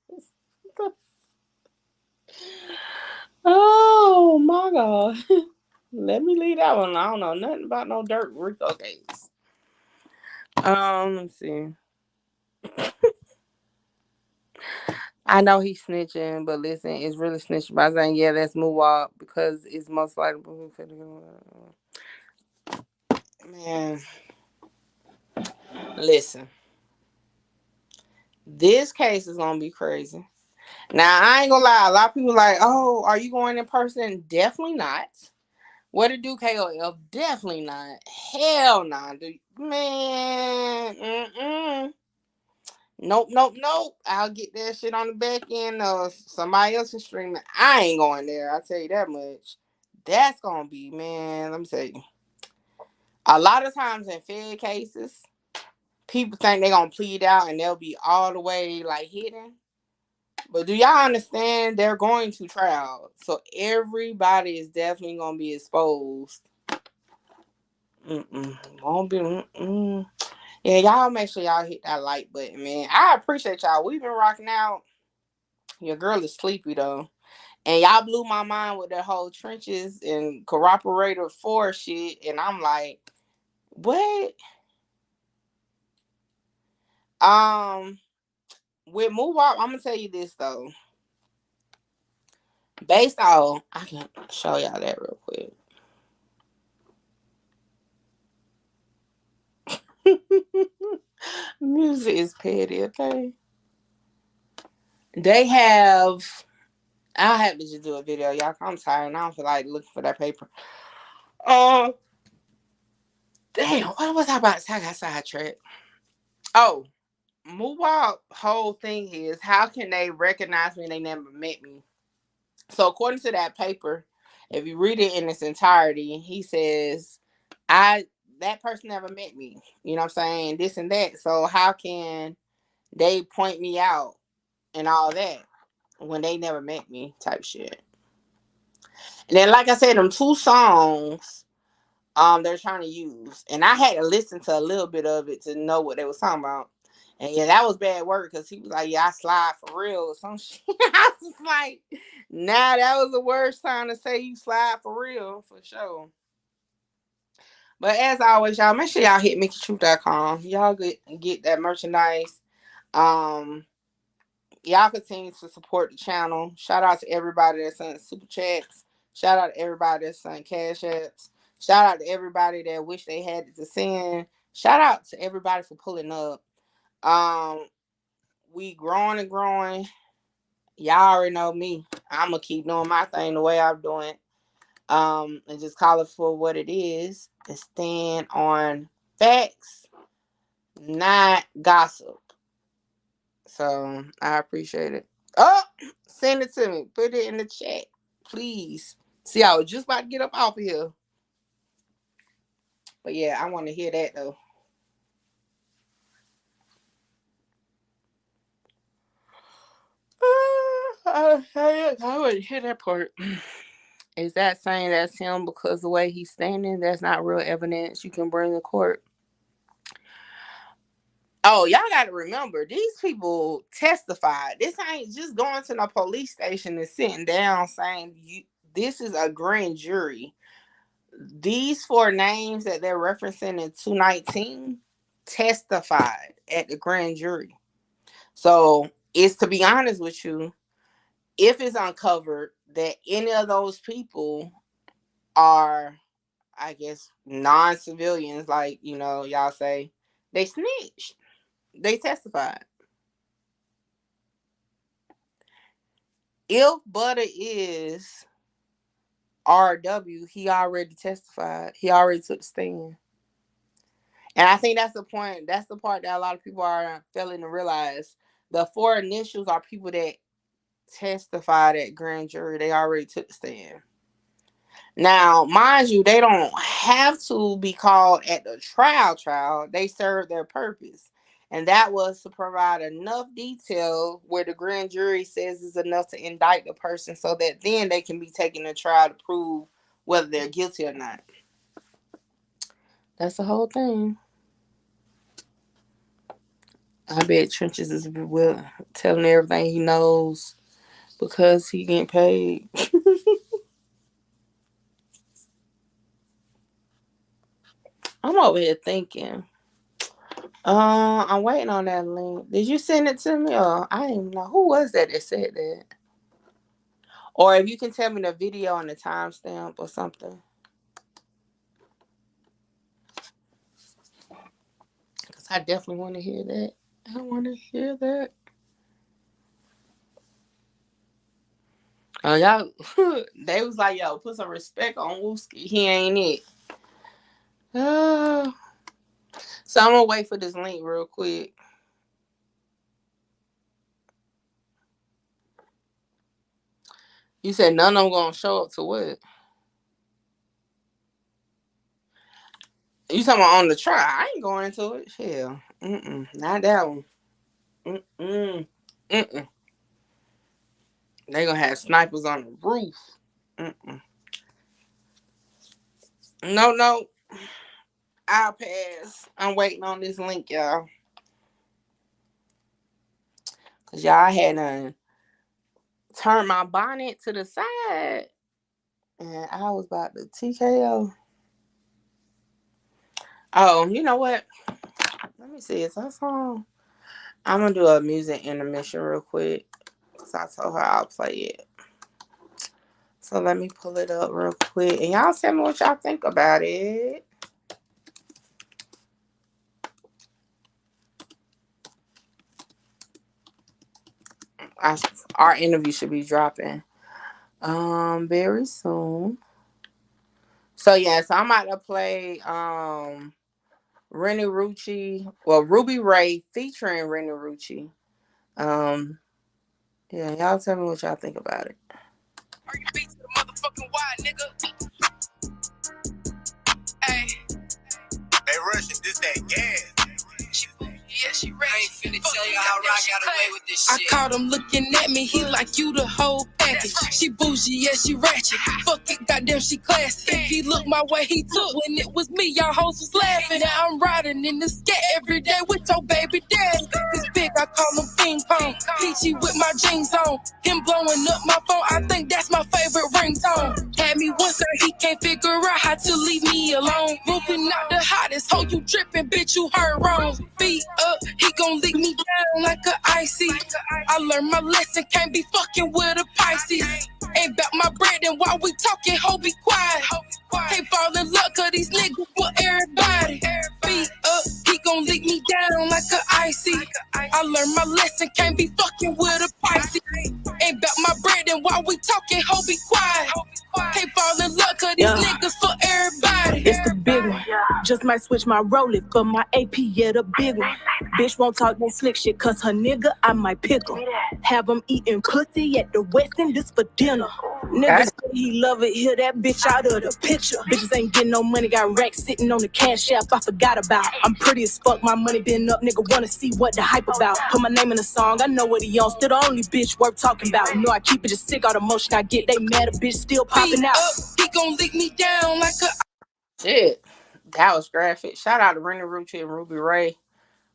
Oh my god. Let me leave that one. I don't know nothing about no Dirt Rico case. Let's see. I know he's snitching, but listen, it's really snitching by saying, yeah, let's move on because it's most likely. Man, listen. This case is gonna be crazy. Now I ain't gonna lie, a lot of people like, oh, are you going in person? Definitely not. What to do, KOF? Definitely not. Hell nah, dude. Man, nope, nope, nope. I'll get that shit on the back end of somebody else's streaming. I ain't going there. I'll tell you that much. That's gonna be, man. Let me tell you. A lot of times in Fed cases, people think they're gonna plead out and they'll be all the way like hidden. But do y'all understand they're going to trial? So everybody is definitely gonna be exposed. Won't be. Yeah, y'all make sure y'all hit that like button, man. I appreciate y'all. We've been rocking out. Your girl is sleepy though. And y'all blew my mind with that whole Trenches and cooperator 4 shit. And I'm like, what? With Move Up, I'm gonna tell you this though. Based on, I can show y'all that real quick. Music is petty, okay? They have. I'll have to just do a video, y'all. I'm tired. And I don't feel like looking for that paper. Damn, what was I about to say? I got sidetracked. Oh, Muwalk whole thing is, how can they recognize me and they never met me? So according to that paper, if you read it in its entirety, he says, I that person never met me. You know what I'm saying? This and that. So how can they point me out and all that when they never met me type shit? And then like I said, them two songs they're trying to use. And I had to listen to a little bit of it to know what they was talking about. And yeah, that was bad work because he was like, yeah, I slide for real or some shit. I was like, nah, that was the worst time to say you slide for real, for sure. But as always, y'all, make sure y'all hit MickeyTruth.com. Y'all get that merchandise. Um, y'all continue to support the channel. Shout out to everybody that sent super chats. Shout out to everybody that sent cash apps. Shout out to everybody that wish they had it to send. Shout out to everybody for pulling up. We growing and growing. Y'all already know me. I'm gonna keep doing my thing the way I'm doing. And just call it for what it is and stand on facts, not gossip. So I appreciate it. Oh, send it to me. Put it in the chat, please. See, I was just about to get up off of here. But yeah, I want to hear that though. I want to hear that part. Is that saying that's him because the way he's standing, that's not real evidence you can bring to court? Oh, y'all got to remember, these people testified. This ain't just going to the police station and sitting down saying this is a grand jury. These four names that they're referencing in 219 testified at the grand jury. So it's, to be honest with you, if it's uncovered that any of those people are, I guess, non-civilians, like, y'all say, they snitched. They testified. If Butta is RW, he already testified. He already took the stand. And I think that's the point. That's the part that a lot of people are failing to realize. The four initials are people that testified at grand jury. They already took the stand. Now, mind you, they don't have to be called at the trial. They serve their purpose. And that was to provide enough detail where the grand jury says is enough to indict the person so that then they can be taken to trial to prove whether they're guilty or not. That's the whole thing. I bet Trenches is telling everything he knows because he getting paid. I'm over here thinking. I'm waiting on that link. Did you send it to me? Or I didn't even know who was that said that. Or if you can tell me the video and the timestamp or something. Because I definitely want to hear that. I want to hear that. Oh, y'all, they was like, yo, put some respect on Wooski. He ain't it. So I'm going to wait for this link real quick. You said none of them going to show up to what? You talking about on the trial? I ain't going into it. Hell. Not that one. They gonna have snipers on the roof. No. I'll pass. I'm waiting on this link, y'all. Cause y'all had to turn my bonnet to the side. And I was about to TKO. Oh, you know what? Let me see. Is that song? I'm gonna do a music intermission real quick. Cause I told her I'll play it. So let me pull it up real quick. And y'all tell me what y'all think about it. Our interview should be dropping very soon. So yeah, so I'm about to play Rennie Rucci. Well, Ruby Ray featuring Rennie Rucci. Yeah, y'all tell me what y'all think about it. Are you beat to the motherfucking wide, nigga? Hey. They rushing this that gas. She ready. I ain't finna tell you how I got away with this shit. I caught him looking at me, he like you the whole package. She bougie, yeah, she ratchet. Fuck it, goddamn, she classy. If he looked my way, he took. When it was me, y'all hoes was laughing. Now I'm riding in the scat every day with your baby daddy. This big, I call him ping pong. Peachy with my jeans on. Him blowing up my phone, I think that's my favorite ringtone. Had me once, sir, he can't figure out how to leave me alone. Moving out the hottest, hoe you tripping, bitch, you heard wrong. Feet up, he gon' lick me down like a icy. I learned my lesson, can't be fucking with a Pisces. Ain't about my bread, and while we talking, ho, be quiet. Can't fall in love, cause these niggas for everybody. Feet up, he gon' lick me down like a icy. I learned my lesson, can't be fucking with a Pisces. Ain't about my bread, and while we talking, ho, be quiet. Can't fall in love, cause these niggas for everybody. It's the big one. Just might switch my Rolex for my AP, yeah, the big one. Bitch won't talk that slick shit, cause her nigga, I might pick him. Have him eating pussy at the West End, this for dinner. Niggas say he love it, hear that bitch out of the picture. Bitches ain't getting no money, got racks sitting on the cash app, I forgot about. I'm pretty as fuck, my money been up, nigga wanna see what the hype about. Put my name in the song, I know what he on, still the only bitch worth talking about. You know I keep it just sick, all the motion I get, they mad, a bitch still popping out. He gon' lick me down like a... Shit, that was graphic. Shout out to Rennie Rucci and Ruby Ray.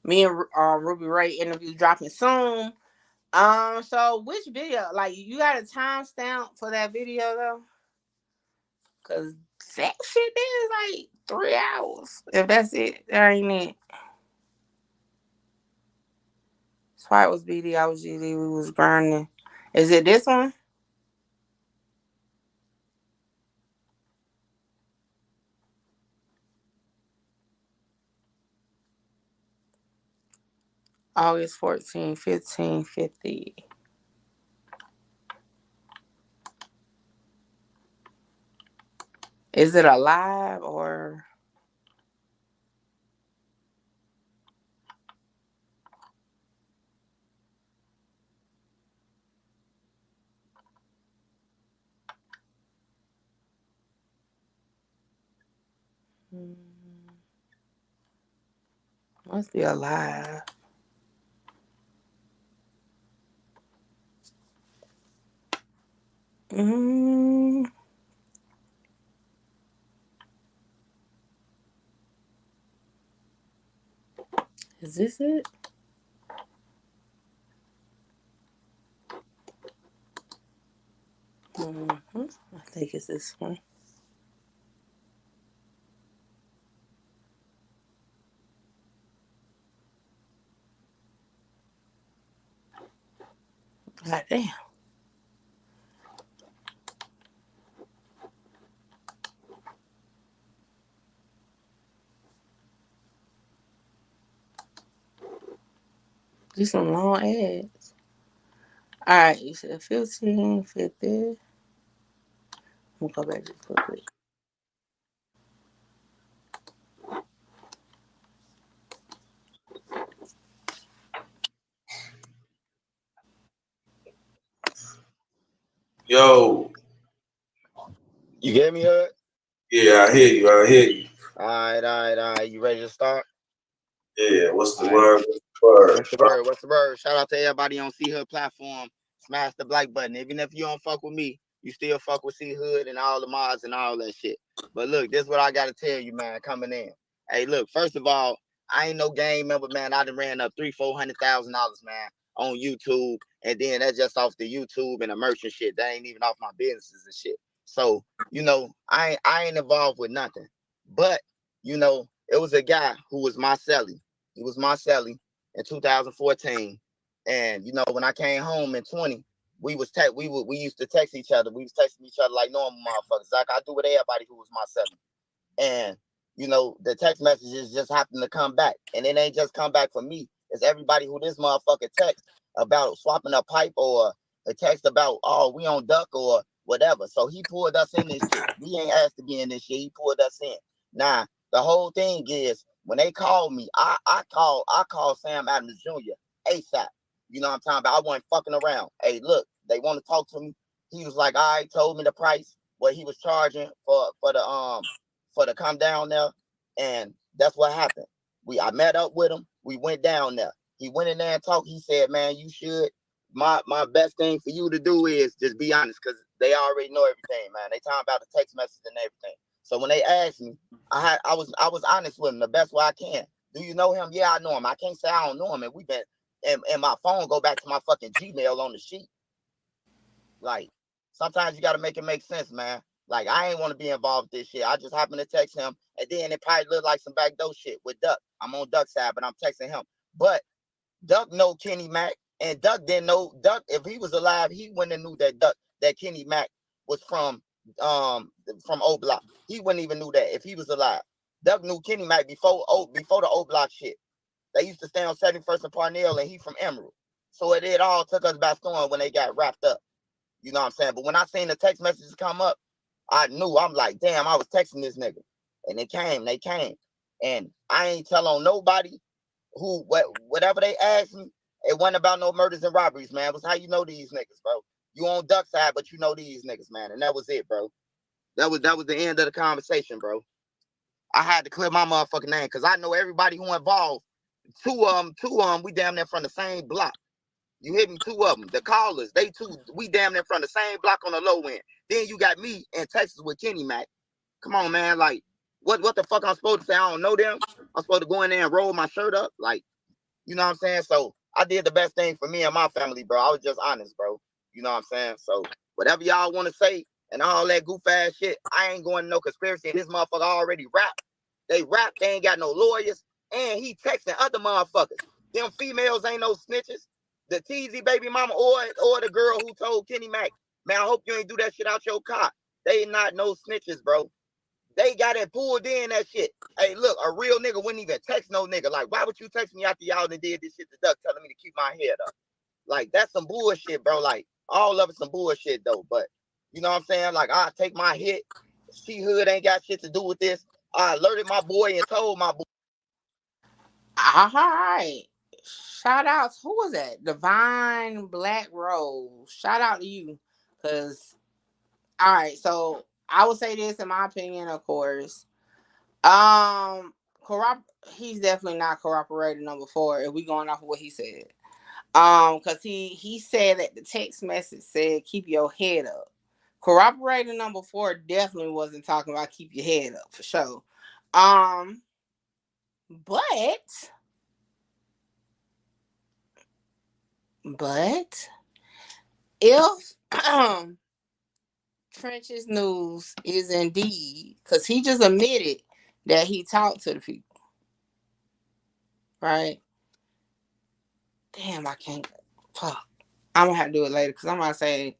Me and Ruby Ray interview dropping soon. So which video? Like, you got a timestamp for that video though? Cause that shit there is like 3 hours. If that's it, that ain't it. Spike was BD, I was GD, we was grinding. Is it this one? August 14, 15, 50. Is it a live or? Must be a live. Is this it? I think it's this one. God damn. These some long ads. All right, you said 15, 50. We'll go back just real quick. Yo. You get me, Hood? Yeah, I hear you. All right. You ready to start? Yeah, what's the word? What's the word? Shout out to everybody on C Hood platform. Smash the like button. Even if you don't fuck with me, you still fuck with C Hood and all the mods and all that shit. But look, this is what I gotta tell you, man, coming in. Hey, look, first of all, I ain't no game member, man. I done ran up $300,000-$400,000, man, on YouTube. And then that's just off the YouTube and the merchant shit. That ain't even off my businesses and shit. So, you know, I ain't involved with nothing. But, you know, it was a guy who was my celly. He was my celly in 2014. And, you know, when I came home in 20, we used to text each other. We was texting each other like normal motherfuckers. Like I do with everybody who was my celly. And, you know, the text messages just happened to come back. And it ain't just come back for me. It's everybody who this motherfucker text about swapping a pipe or a text about, oh, we on duck or whatever. So he pulled us in this shit. We ain't asked to be in this shit. He pulled us in. Now, the whole thing is when they called me, I called Sam Adams Jr. ASAP. You know what I'm talking about? I wasn't fucking around. Hey, look, they want to talk to me. He was like, all right, told me the price, what he was charging for the come down there, and that's what happened. I met up with him. We went down there. He went in there and talked. He said, man, you should. My best thing for you to do is just be honest, because they already know everything, man. They talking about the text message and everything. So when they asked me, I was honest with him the best way I can. Do you know him? Yeah, I know him. I can't say I don't know him, and we've been and my phone go back to my fucking Gmail on the sheet. Like, sometimes you gotta make it make sense, man. Like, I ain't want to be involved with this shit. I just happened to text him, and then it probably looked like some backdoor shit with Duck. I'm on Duck's side, but I'm texting him. But Duck know Kenny Mac, and Duck didn't know Duck. If he was alive, he wouldn't have knew that Kenny Mac was from O Block. He wouldn't even knew that if he was alive. Duck knew Kenny Mac before the O Block shit. They used to stay on 71st and Parnell, and he from Emerald. So it all took us by storm when they got wrapped up. You know what I'm saying? But when I seen the text messages come up, I knew. I'm like, damn, I was texting this nigga. And they came. And I ain't tell on nobody whatever they asked me, it wasn't about no murders and robberies, man. It was how you know these niggas, bro. You on Duck side, but you know these niggas, man. And that was it, bro. That was the end of the conversation, bro. I had to clear my motherfucking name because I know everybody who involved. Two of them, we damn near from the same block. You hit me, two of them. The callers, they two, we damn near from the same block on the low end. Then you got me in Texas with Kenny Mac. Come on, man. Like, what the fuck I'm supposed to say? I don't know them. I'm supposed to go in there and roll my shirt up. Like, you know what I'm saying? So I did the best thing for me and my family, bro. I was just honest, bro. You know what I'm saying? So whatever y'all want to say and all that goof ass shit, I ain't going to no conspiracy. And this motherfucker already rapped. They rap. They ain't got no lawyers. And he texting other motherfuckers. Them females ain't no snitches. The TZ baby mama or the girl who told Kenny Mac, man, I hope you ain't do that shit out your car. They not no snitches, bro. They got it pulled in that shit. Hey, look, a real nigga wouldn't even text no nigga. Like, why would you text me after y'all done did this shit to Duck telling me to keep my head up? Like, that's some bullshit, bro. Like, all of it some bullshit, though. But, you know what I'm saying? Like, I take my hit. She Hood ain't got shit to do with this. I alerted my boy and told my boy. All right. Shout outs. Who was that? Divine Black Rose. Shout out to you. Because, all right. So, I would say this in my opinion, of course. He's definitely not cooperator number 4 if we going off of what he said. Because he said that the text message said keep your head up. Cooperator number 4 definitely wasn't talking about keep your head up for sure. But if Trenches News is indeed, because he just admitted that he talked to the people, right? Damn, I can't. Fuck. I'm gonna have to do it later because I'm gonna say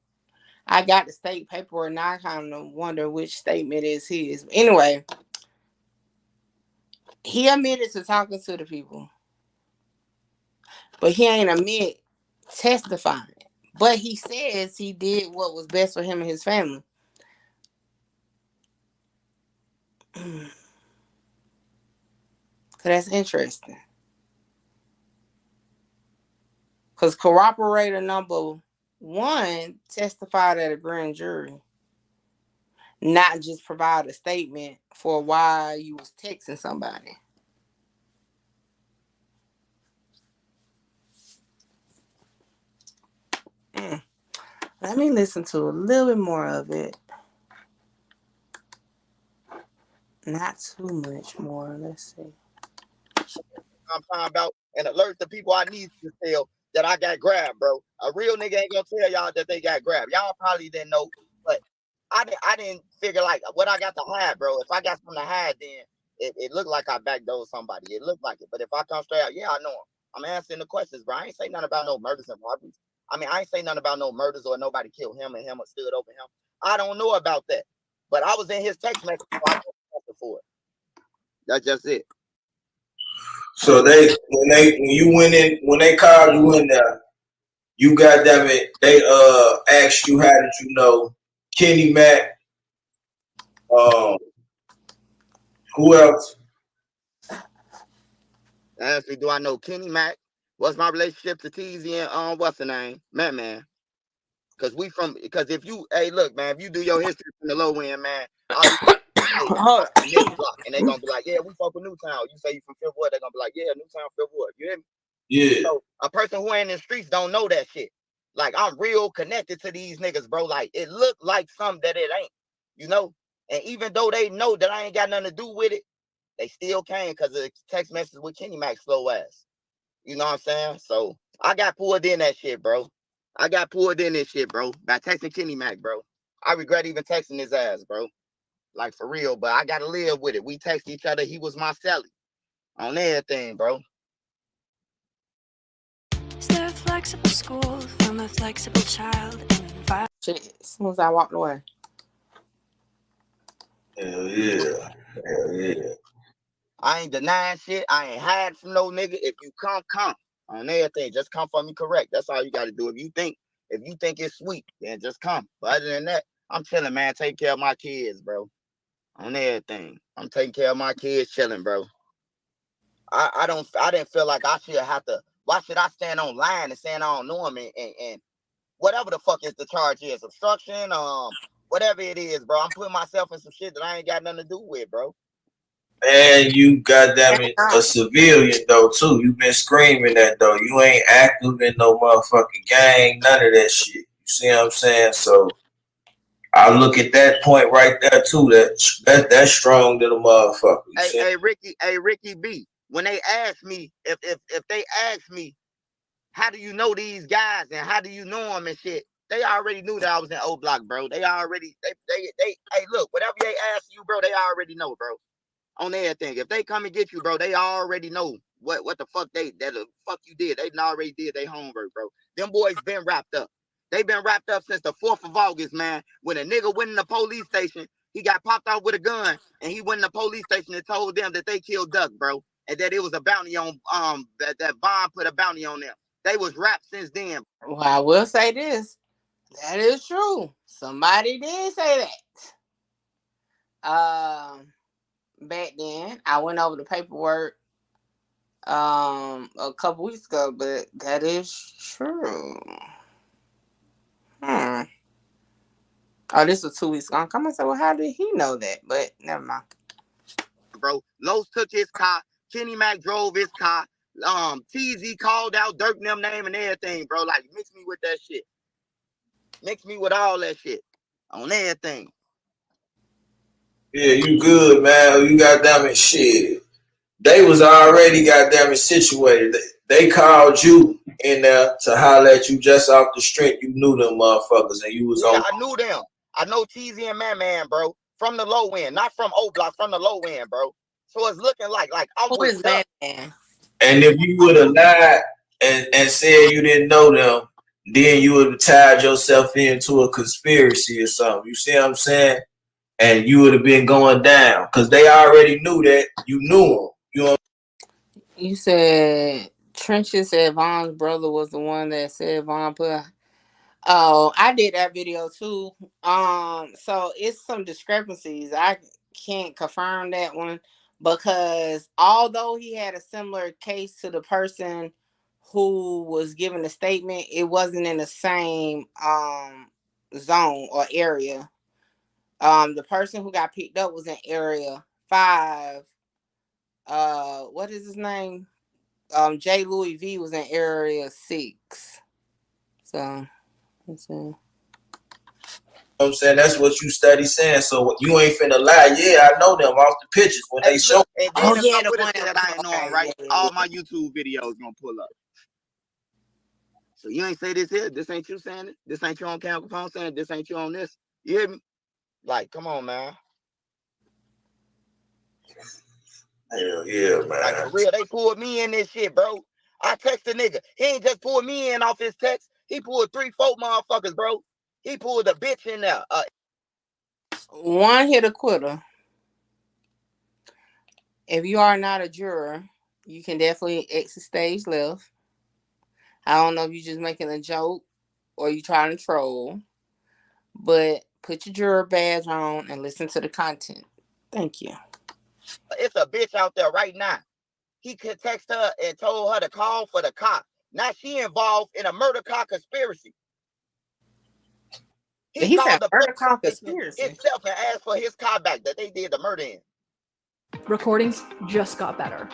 I got the state paperwork now. I kind of wonder which statement is his. Anyway, he admitted to talking to the people, but he ain't admit testifying. But he says he did what was best for him and his family. So that's interesting. Because cooperator number 1 testified at a grand jury, not just provide a statement for why you was texting somebody. Let me listen to a little bit more of it. Not too much more. Let's see. I'm talking about and alert the people I need to tell that I got grabbed, bro. A real nigga ain't gonna tell y'all that they got grabbed. Y'all probably didn't know, but I didn't figure like what I got to hide, bro. If I got something to hide, then it looked like I backdoored somebody. It looked like it. But if I come straight out, yeah, I know him. I'm answering the questions, bro. I ain't say nothing about no murders and robberies. I mean, I ain't say nothing about no murders or nobody killed him and him or stood over him. I don't know about that. But I was in his text message, so I can't answer for it. That's just it. So when they called you in there, you got them. They asked you how did you know Kenny Mac, who else? Actually, do I know Kenny Mac? What's my relationship to TZ and what's the name? Man. Cause if you look, man, if you do your history from the low end, man, all these hey, Hold from this block, and they gonna be like, yeah, we fuck with Newtown. You say you from Fifth Ward, they gonna be like, yeah, Newtown, Fifth Ward. You hear me? Yeah. So a person who ain't in the streets don't know that shit. Like, I'm real connected to these niggas, bro. Like, it look like something that it ain't, you know? And even though they know that I ain't got nothing to do with it, they still came because of the text message with Kenny Mac slow ass. You know what I'm saying? So I got pulled in that shit, bro. I got pulled in this shit, bro, by texting Kenny Mac, bro. I regret even texting his ass, bro. Like, for real, but I gotta live with it. We text each other. He was my celly on everything, bro. Is there a flexible school from a flexible child? shit. As soon as I walked away. Hell yeah. Hell yeah. I ain't denying shit. I ain't hiding from no nigga. If you come on everything. Just come for me correct. That's all you gotta do. If you think it's sweet, then just come. But other than that, I'm chilling, man. Take care of my kids, bro. On everything. I'm taking care of my kids, chilling, bro. I didn't feel like I should have to. Why should I stand online and saying I don't know him and whatever the fuck is the charge is, obstruction, whatever it is, bro. I'm putting myself in some shit that I ain't got nothing to do with, bro. And you goddamn it, a civilian though too. You been screaming that though. You ain't active in no motherfucking gang, none of that shit. You see what I'm saying? So I look at that point right there too. That's strong to the motherfucker. Hey, Ricky B. When they ask me, if they ask me, how do you know these guys and how do you know them and shit? They already knew that I was in O Block, bro. They already hey, look, whatever they ask you, bro, they already know, bro. On everything. If they come and get you, bro, they already know what the fuck the fuck you did. They already did their homework, bro. Them boys been wrapped up. They been wrapped up since the 4th of August, man. When a nigga went in the police station, he got popped out with a gun, and he went in the police station and told them that they killed Duck, bro, and that it was a bounty on that Bond put a bounty on them. They was wrapped since then. Well, I will say this. That is true. Somebody did say that. Back then, I went over the paperwork a couple weeks ago, but that is true. Oh, this was 2 weeks ago. Come and say, well, how did he know that? But never mind. Bro, Los took his car. Kenny Mac drove his car. TZ called out Durk them name and everything, bro. Like, mix me with that shit. Mix me with all that shit on everything. Yeah, you good, man. You goddamn it, shit. They was already goddamn it situated. They called you in there to holler at you just off the street. You knew them motherfuckers, and you was on. I knew them. I know TZ and Man, bro, from the low end, not from O Block, from the low end, bro. So it's looking like I'm Who with is Duck. Man? And if you would have lied and said you didn't know them, then you would have tied yourself into a conspiracy or something. You see what I'm saying? And you would have been going down because they already knew that you knew them. You know. You said Trenches said Von's brother was the one that said Von put. Oh, I did that video too. So it's some discrepancies. I can't confirm that one because although he had a similar case to the person who was giving the statement, it wasn't in the same zone or area. The person who got picked up was in area 5. What is his name? J. Louis V was in area 6. So let's see. I'm saying that's what you study saying. So you ain't finna lie. Yeah, I know them off the pictures when they show. And then if I would have said I ain't know him, right? All my YouTube videos gonna pull up. So you ain't say this here. This ain't you saying it. This ain't you on camera saying it. This ain't you on this. You hear me? Like, come on, man. Hell yeah, man. Like, for real, they pulled me in this shit, bro. I text a nigga. He ain't just pulled me in off his text. He pulled 3, 4 motherfuckers, bro. He pulled a bitch in there. One hit a quitter. If you are not a juror, you can definitely exit stage left. I don't know if you're just making a joke or you trying to troll, but put your juror badge on and listen to the content. Thank you. It's a bitch out there right now. he could text her and told her to call for the car. Now she involved in a murder car conspiracy. He called said the murder police call station conspiracy. himself and asked for his car back that they did the murder in. Recordings just got better.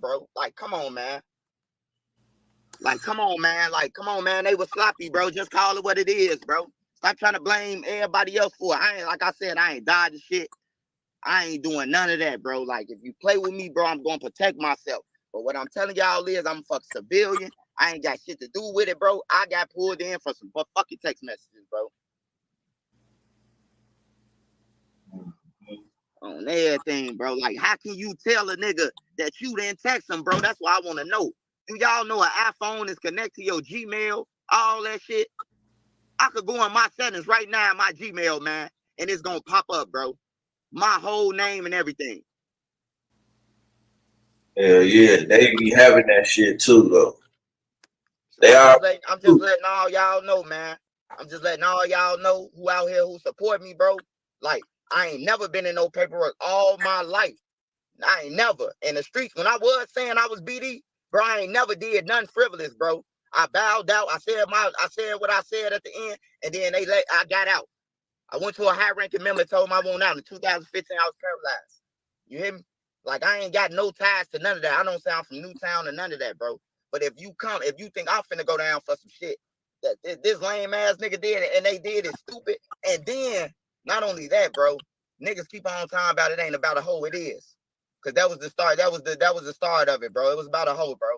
Bro, like, come on, man. Like, come on, man. Like, come on, man. They were sloppy, bro. Just call it what it is, bro. Stop trying to blame everybody else for it. Like I said, I ain't dodging shit. I ain't doing none of that, bro. Like, if you play with me, bro, I'm going to protect myself. But what I'm telling y'all is I'm a fucking civilian. I ain't got shit to do with it, bro. I got pulled in for some fucking text messages, bro. On everything, bro. Like, how can you tell a nigga that you didn't text him, bro? That's what I want to know. Do y'all know an iPhone is connected to your Gmail, all that shit? I could go on my settings right now in my Gmail, man, and it's going to pop up, bro. My whole name and everything. Hell yeah, they be having that shit too, though. I'm just letting all y'all know, man. I'm just letting all y'all know who out here who support me, bro. Like, I ain't never been in no paperwork all my life. I ain't never. In the streets, when I was saying I was BD, bro, I ain't never did nothing frivolous, bro. I bowed out. I said what I said at the end, and then I got out. I went to a high-ranking member, told him I won't out. In 2015, I was paralyzed. You hear me? Like, I ain't got no ties to none of that. I don't sound from Newtown or none of that, bro. But if you think I'm finna go down for some shit that this lame-ass nigga did, and they did it stupid, and then, not only that, bro, niggas keep on talking about it ain't about a hoe, it is. Because that was the start. That was the start of it, bro. It was about a hoe, bro.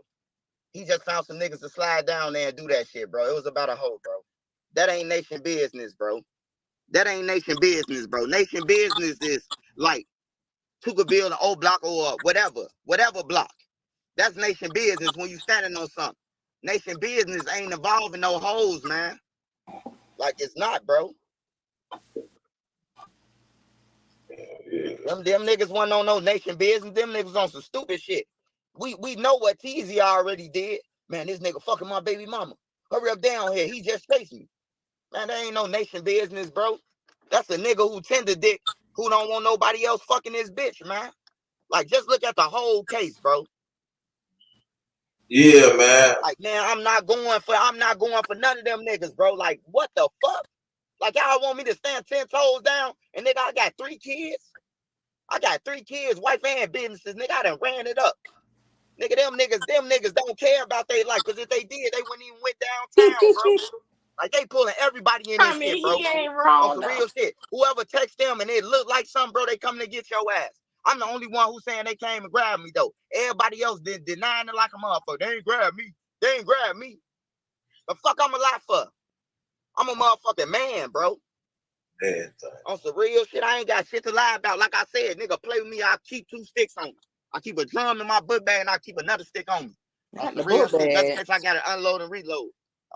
He just found some niggas to slide down there and do that shit, bro. It was about a hoe, bro. That ain't nation business, bro. That ain't nation business, bro. Nation business is like Tuckerville, the old block, or whatever block. That's nation business when you standing on something. Nation business ain't involving no hoes, man. Like, it's not, bro. Them niggas wasn't on no nation business. Them niggas on some stupid shit. We know what TZ already did. Man, this nigga fucking my baby mama. Hurry up down here. He just chased me. Man, that ain't no nation business, bro. That's a nigga who tender dick, who don't want nobody else fucking his bitch, man. Like, just look at the whole case, bro. Yeah, man. Like, man, I'm not going for none of them niggas, bro. Like, what the fuck? Like, y'all want me to stand 10 toes down? And nigga, I got 3 kids. I got 3 kids, wife and businesses. Nigga, I done ran it up. Nigga, them niggas don't care about their life. Because if they did, they wouldn't even went downtown, bro. Like, they pulling everybody in this shit, bro. He ain't wrong, on some real shit. Whoever text them and it look like something, bro, they coming to get your ass. I'm the only one who's saying they came and grabbed me, though. Everybody else denying it like a motherfucker. They ain't grabbed me. They ain't grabbed me. The fuck I'm alive for? I'm a motherfucking man, bro. Yeah, on some real shit, I ain't got shit to lie about. Like I said, nigga, play with me. I keep 2 sticks on me. I keep a drum in my book bag and I keep another stick on me. On some real shit, just in case I gotta unload and reload.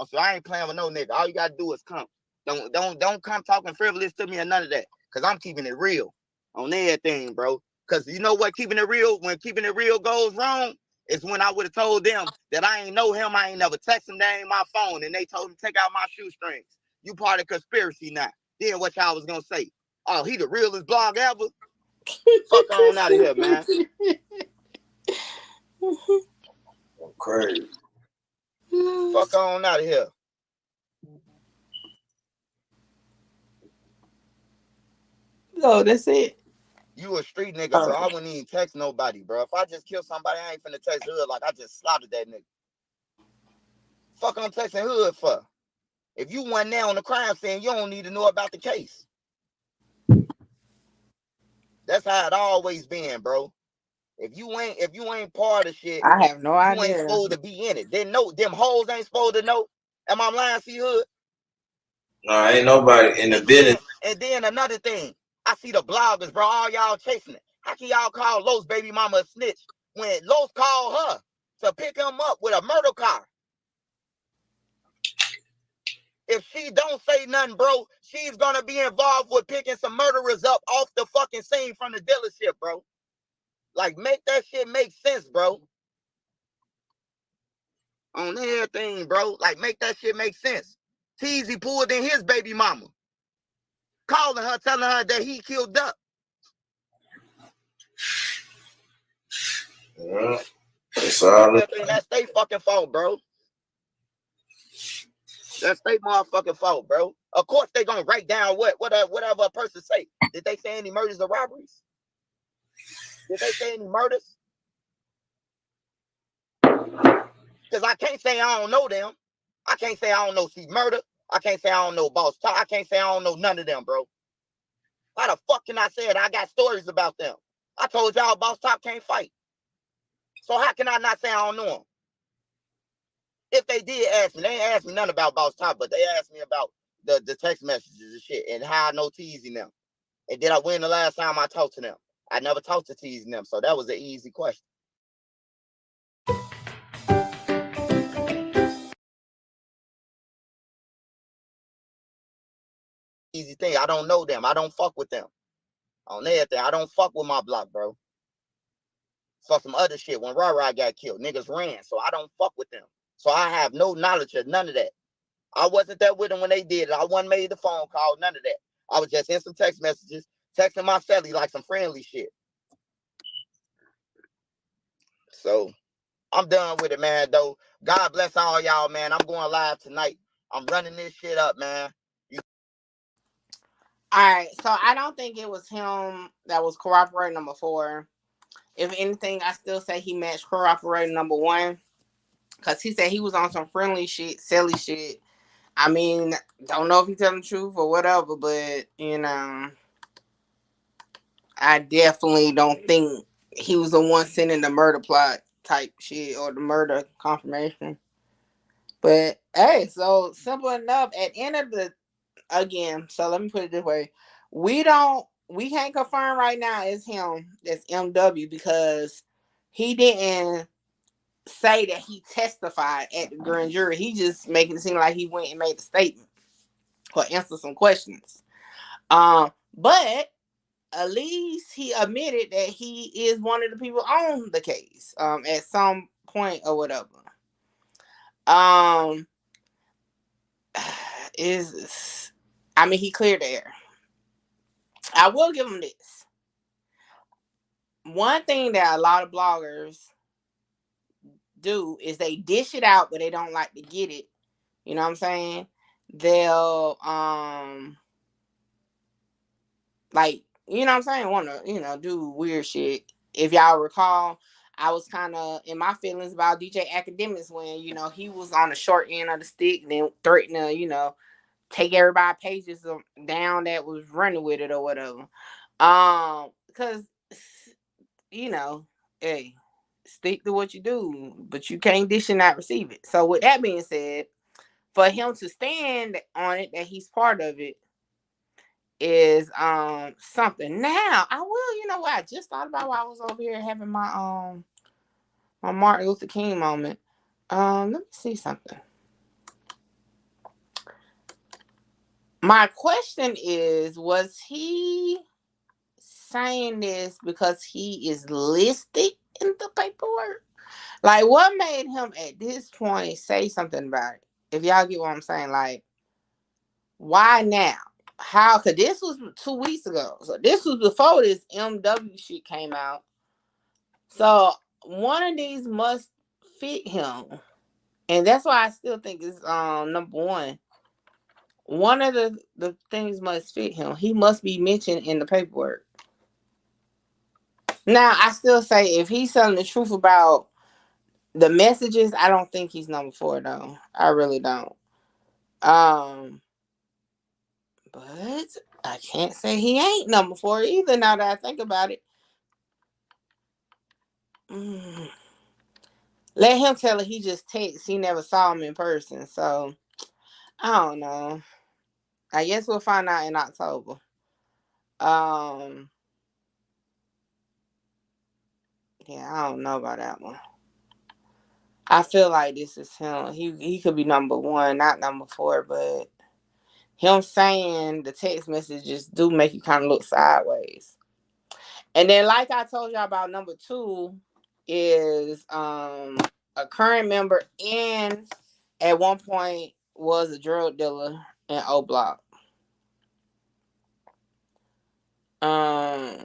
So I ain't playing with no nigga. All you gotta do is come. Don't come talking frivolous to me or none of that. Cause I'm keeping it real on everything, bro. Cause you know what, when keeping it real goes wrong, is when I would have told them that I ain't know him, I ain't never text him, that ain't my phone, and they told him to take out my shoestrings. You part of conspiracy now. Then what y'all was gonna say? Oh, he the realest blog ever? Fuck on out of here, man. Crazy. Fuck on out of here. So that's it. You a street nigga, bro. I wouldn't even text nobody, bro. If I just kill somebody, I ain't finna text hood like I just slaughtered that nigga. Fuck I'm texting hood for? If you wasn't there on the crime scene, you don't need to know about the case. That's how it always been, bro. If you ain't part of shit, I have no idea. You ain't supposed to be in it. Then no, them hoes ain't supposed to know. Am I lying, see hood? No, ain't nobody in the business. And then another thing, I see the bloggers, bro, all y'all chasing it. How can y'all call Los baby mama a snitch when Los called her to pick him up with a murder car? If she don't say nothing, bro, she's gonna be involved with picking some murderers up off the fucking scene from the dealership, bro. Like, make that shit make sense, bro. On everything, bro. Like, make that shit make sense. Teasy pulled in his baby mama. calling her, telling her that he killed Duck. Yeah. It's all That's their fucking fault, bro. That's their motherfucking fault, bro. Of course they gonna write down whatever a person say. Did they say any murders or robberies? Did they say any murders? Because I can't say I don't know them. I can't say I don't know C Murder. I can't say I don't know Boss Top. I can't say I don't know none of them, bro. How the fuck can I say it? I got stories about them. I told y'all Boss Top can't fight. So how can I not say I don't know them? If they did ask me, they ain't asked me nothing about Boss Top, but they asked me about the text messages and shit and how I know Teasy them. And did I win the last time I talked to them? I never talked to Teasy them, so that was an easy question. Easy thing. I don't know them. I don't fuck with them. On everything. I don't fuck with my block, bro. For some other shit. When Rara got killed, niggas ran. So I don't fuck with them. So I have no knowledge of none of that. I wasn't there with them when they did it. I wasn't made the phone call, none of that. I was just in some text messages, texting my celly like some friendly shit. So I'm done with it, man, though. God bless all y'all, man. I'm going live tonight. I'm running this shit up, man. All right, so I don't think it was him that was cooperating number 4. If anything, I still say he matched cooperating number 1 because he said he was on some friendly shit, silly shit. I mean, don't know if he's telling the truth or whatever, but you know, I definitely don't think he was the one sending the murder plot type shit or the murder confirmation. But hey, so simple enough. At the end of the again, so let me put it this way. We can't confirm right now it's him, that's MW, because he didn't say that he testified at the grand jury. He just making it seem like he went and made a statement or answered some questions. But at least he admitted that he is one of the people on the case at some point or whatever. He cleared the air. I will give him this. One thing that a lot of bloggers do is they dish it out, but they don't like to get it. You know what I'm saying? They'll you know what I'm saying, want to, do weird shit. If y'all recall, I was kind of in my feelings about DJ Academics when, he was on the short end of the stick and then threatening to, take everybody's pages down that was running with it or whatever. Because, hey, stick to what you do, but you can't dish and not receive it. So with that being said, for him to stand on it that he's part of it is something. Now I will, what I just thought about while I was over here having my my Martin Luther King moment. Let me see something. My question is, was he saying this because he is listed in the paperwork? Like, what made him at this point say something about it? If y'all get what I'm saying, like, why now? How? Because this was 2 weeks ago. So this was before this MW shit came out. So one of these must fit him. And that's why I still think it's number 1. One of the things must fit him. He must be mentioned in the paperwork. Now, I still say if he's telling the truth about the messages, I don't think he's number 4 though. I really don't. But I can't say he ain't number 4 either now that I think about it. Let him tell it he just texts. He never saw him in person. So, I don't know. I guess we'll find out in October. Yeah, I don't know about that one. I feel like this is him. He could be number 1, not number 4, but him saying the text messages do make you kind of look sideways. And then, like I told y'all about number 2 is a current member and at one point was a drug dealer in O Block. Yeah.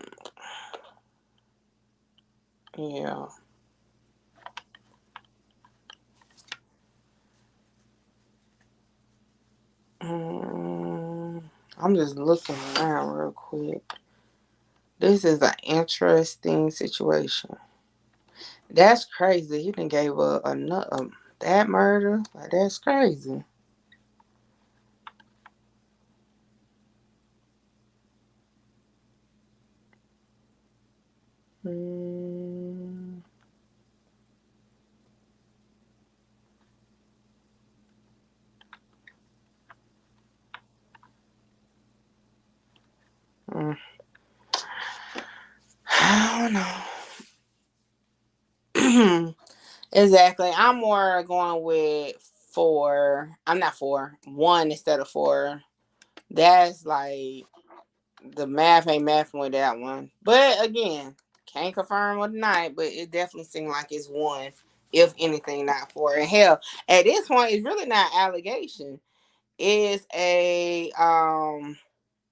I'm just looking around real quick. This is an interesting situation. That's crazy. He done gave a that murder. Like, that's crazy. Mm. Mm. I don't know. Exactly. I'm more going with 4. I'm not 4. 1 instead of 4. That's like the math ain't mathing with that one. But again, can't confirm or deny it, but it definitely seemed like it's 1, if anything, not 4. And hell, at this point, it's really not allegation. It's a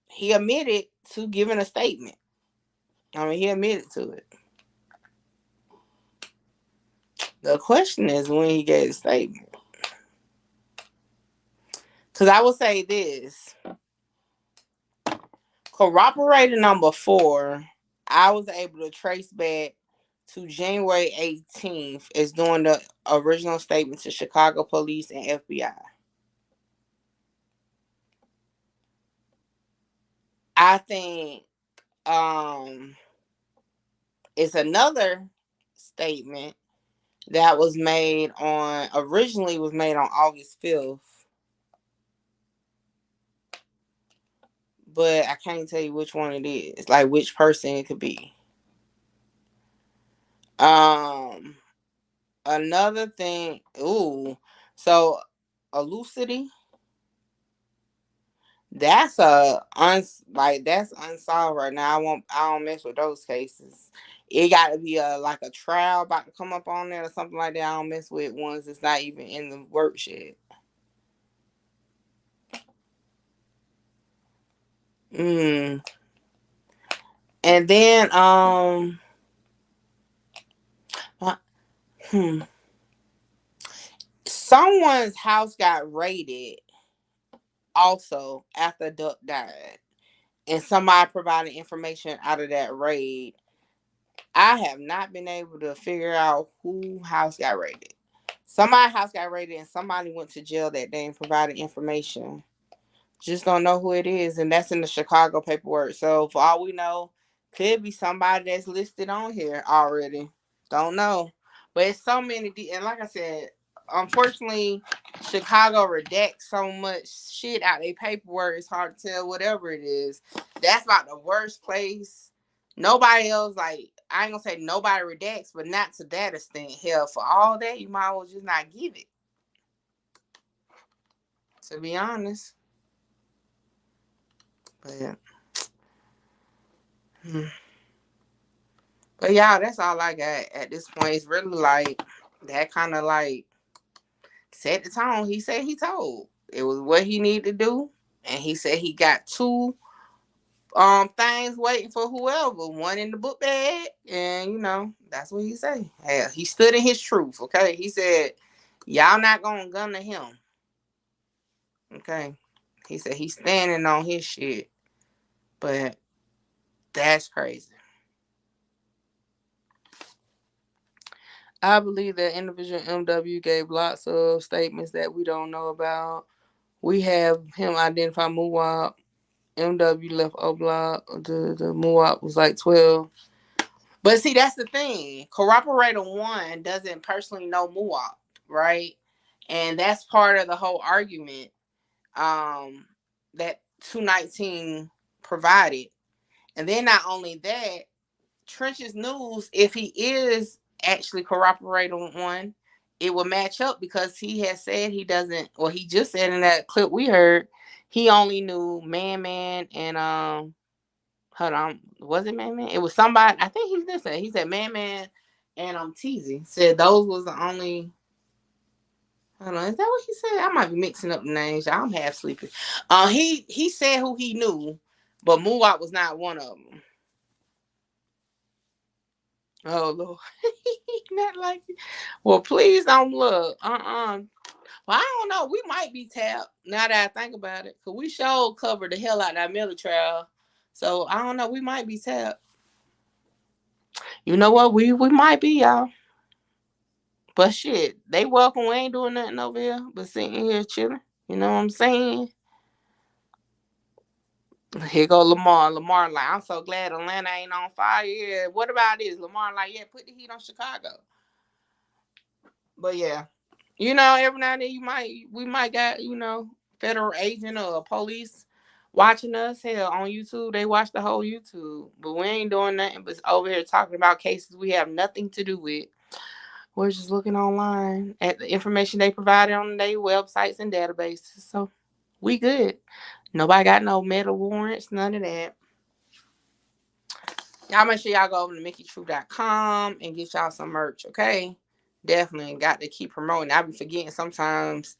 he admitted to giving a statement. I mean, he admitted to it. The question is when he gave the statement. Because I will say this. Corroborator number 4, I was able to trace back to January 18th as doing the original statement to Chicago police and FBI. I think it's another statement that was made on originally was made on August 5th. But I can't tell you which one it is, like which person it could be. Another thing, so elucidity. That's that's unsolved right now. I don't mess with those cases. It got to be like a trial about to come up on there or something like that. I don't mess with ones that's not even in the works yet. And then someone's house got raided also after Duck died, and somebody provided information out of that raid. I have not been able to figure out who house got raided. Somebody's house got raided and somebody went to jail that day and provided information. Just don't know who it is, and that's in the Chicago paperwork. So for all we know, could be somebody that's listed on here already. Don't know, but it's so many. And like I said, unfortunately, Chicago redacts so much shit out their paperwork. It's hard to tell whatever it is. That's about the worst place. Nobody else, like, I ain't gonna say nobody redacts, but not to that extent. Hell, for all that, you might as well just not give it. To be honest. But yeah. But yeah, that's all I got at this point. It's really like that kind of like set the tone. He said he told. It was what he needed to do. And he said he got 2 things waiting for whoever. One in the book bag. And that's what he said. Hell, he stood in his truth, okay? He said, y'all not gonna gun to him. Okay. He said he's standing on his shit. But that's crazy. I believe that individual MW gave lots of statements that we don't know about. We have him identify Muwap. MW left O Block. The Muwap was like 12. But see, that's the thing. Cooperator 1 doesn't personally know Muwap, right? And that's part of the whole argument that 219 provided. And then not only that, Trench's News, if he is actually cooperating 1, it will match up because he has said he doesn't, or he just said in that clip we heard, he only knew Man and hold on, was it Man? It was somebody, I think he did say, he said Man and Teasy. Said those was the only, hold on, is that what he said? I might be mixing up the names. I'm half sleeping. He said who he knew, But Moonwalk was not one of them. Oh Lord, not like it. Well, please don't look. Well, I don't know. We might be tapped now that I think about it, cause we sure covered the hell out of that military trail. So I don't know. We might be tapped. You know what? We might be, y'all. But shit, they welcome. We ain't doing nothing over here, but sitting here chilling. You know what I'm saying? Here go Lamar. Lamar like, I'm so glad Atlanta ain't on fire. Yeah. What about this? Lamar like, yeah, put the heat on Chicago. But yeah, you know, every now and then we might got, you know, federal agent or police watching us. Hell, on YouTube, they watch the whole YouTube. But we ain't doing nothing but over here talking about cases we have nothing to do with. We're just looking online at the information they provided on their websites and databases. So we good. Nobody got no meta warrants, none of that. Y'all make sure y'all go over to MickeyTruth.com and get y'all some merch, okay? Definitely got to keep promoting. I be forgetting sometimes.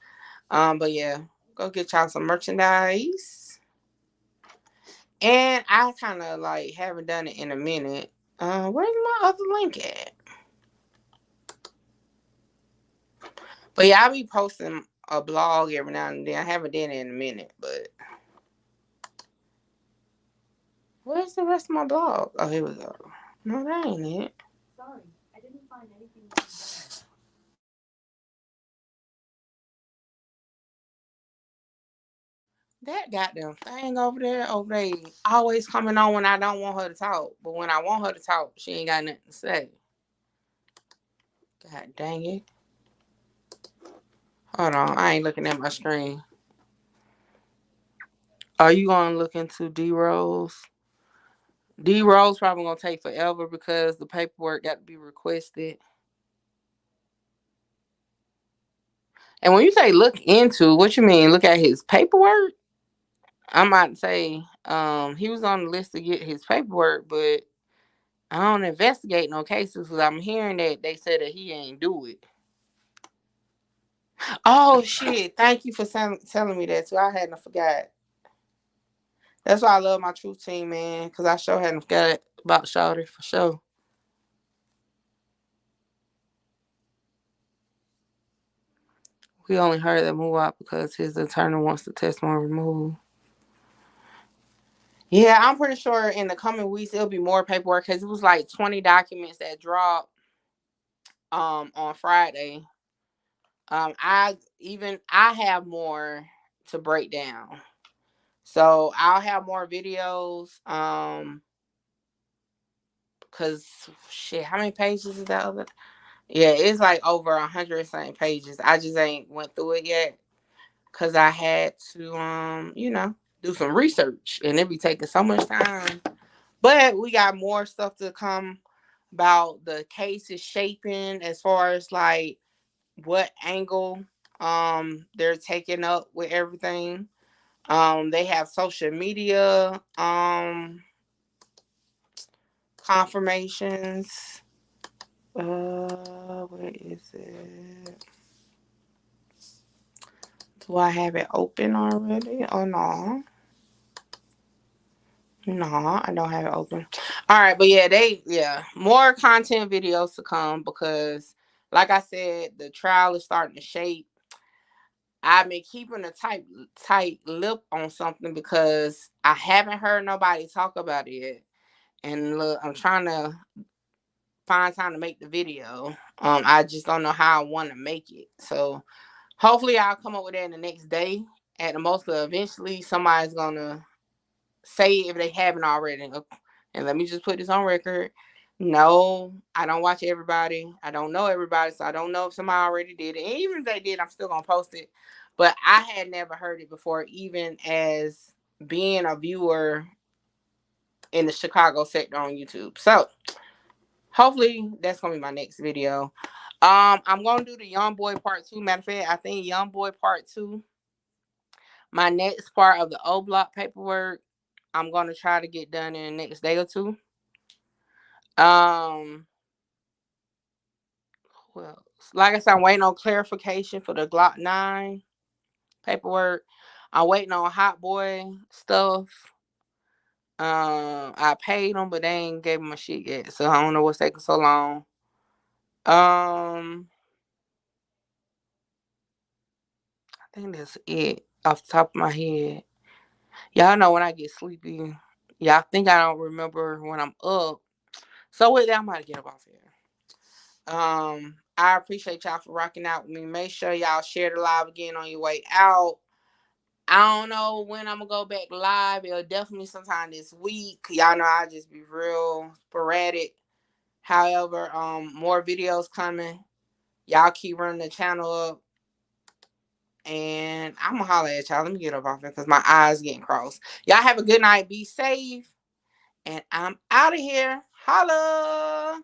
But yeah, go get y'all some merchandise. And I kind of like haven't done it in a minute. Where's my other link at? But yeah, I be posting a blog every now and then. I haven't done it in a minute, but where's the rest of my blog? Oh, here we go. No, that ain't it. Sorry, I didn't find anything. That goddamn thing over there, always coming on when I don't want her to talk. But when I want her to talk, she ain't got nothing to say. God dang it. Hold on, I ain't looking at my screen. Are you gonna look into D-Rose? D-Rose probably gonna take forever because the paperwork got to be requested. And when you say look into, what you mean? Look at his paperwork? I might say he was on the list to get his paperwork, but I don't investigate no cases because I'm hearing that they said that he ain't do it. Oh shit! Thank you for telling me that too. I hadn't forgot. That's why I love my truth team, man, because I sure hadn't forgot about Shawty for sure. We only heard that move out because his attorney wants the testimony removed. Yeah, I'm pretty sure in the coming weeks it'll be more paperwork because it was like 20 documents that dropped on Friday. I have more to break down. So I'll have more videos. Cause shit, how many pages is that other? Yeah, it's like over 100 something pages. I just ain't went through it yet. Cause I had to do some research and it be taking so much time. But we got more stuff to come about the case is shaping as far as like what angle they're taking up with everything. They have social media confirmations. Where is it? Do I have it open already? Oh no. No, I don't have it open. All right, but yeah, more content videos to come because like I said, the trial is starting to shape. I've been keeping a tight lip on something because I haven't heard nobody talk about it yet. And look, I'm trying to find time to make the video. I just don't know how I want to make it. So hopefully I'll come up with that in the next day. At the most, eventually somebody's gonna say if they haven't already. And let me just put this on record. No, I don't watch everybody. I don't know everybody, so I don't know if somebody already did it. And even if they did, I'm still gonna post it. But I had never heard it before, even as being a viewer in the Chicago sector on YouTube. So hopefully that's gonna be my next video. I'm gonna do the Young Boy Part 2. Matter of fact, I think Young Boy Part 2, my next part of the O Block paperwork, I'm gonna try to get done in the next day or two. Well, like I said, I'm waiting on clarification for the Glock 9 paperwork. I'm waiting on Hot Boy stuff. I paid them, but they ain't gave me my shit yet. So I don't know what's taking so long. I think that's it off the top of my head. Y'all know when I get sleepy, y'all think I don't remember when I'm up. So with that, I'm about to get up off here. I appreciate y'all for rocking out with me. Make sure y'all share the live again on your way out. I don't know when I'm gonna go back live. It'll definitely sometime this week. Y'all know I just be real sporadic. However, more videos coming. Y'all keep running the channel up. And I'm gonna holler at y'all. Let me get up off here because my eyes getting crossed. Y'all have a good night. Be safe. And I'm out of here. Holla.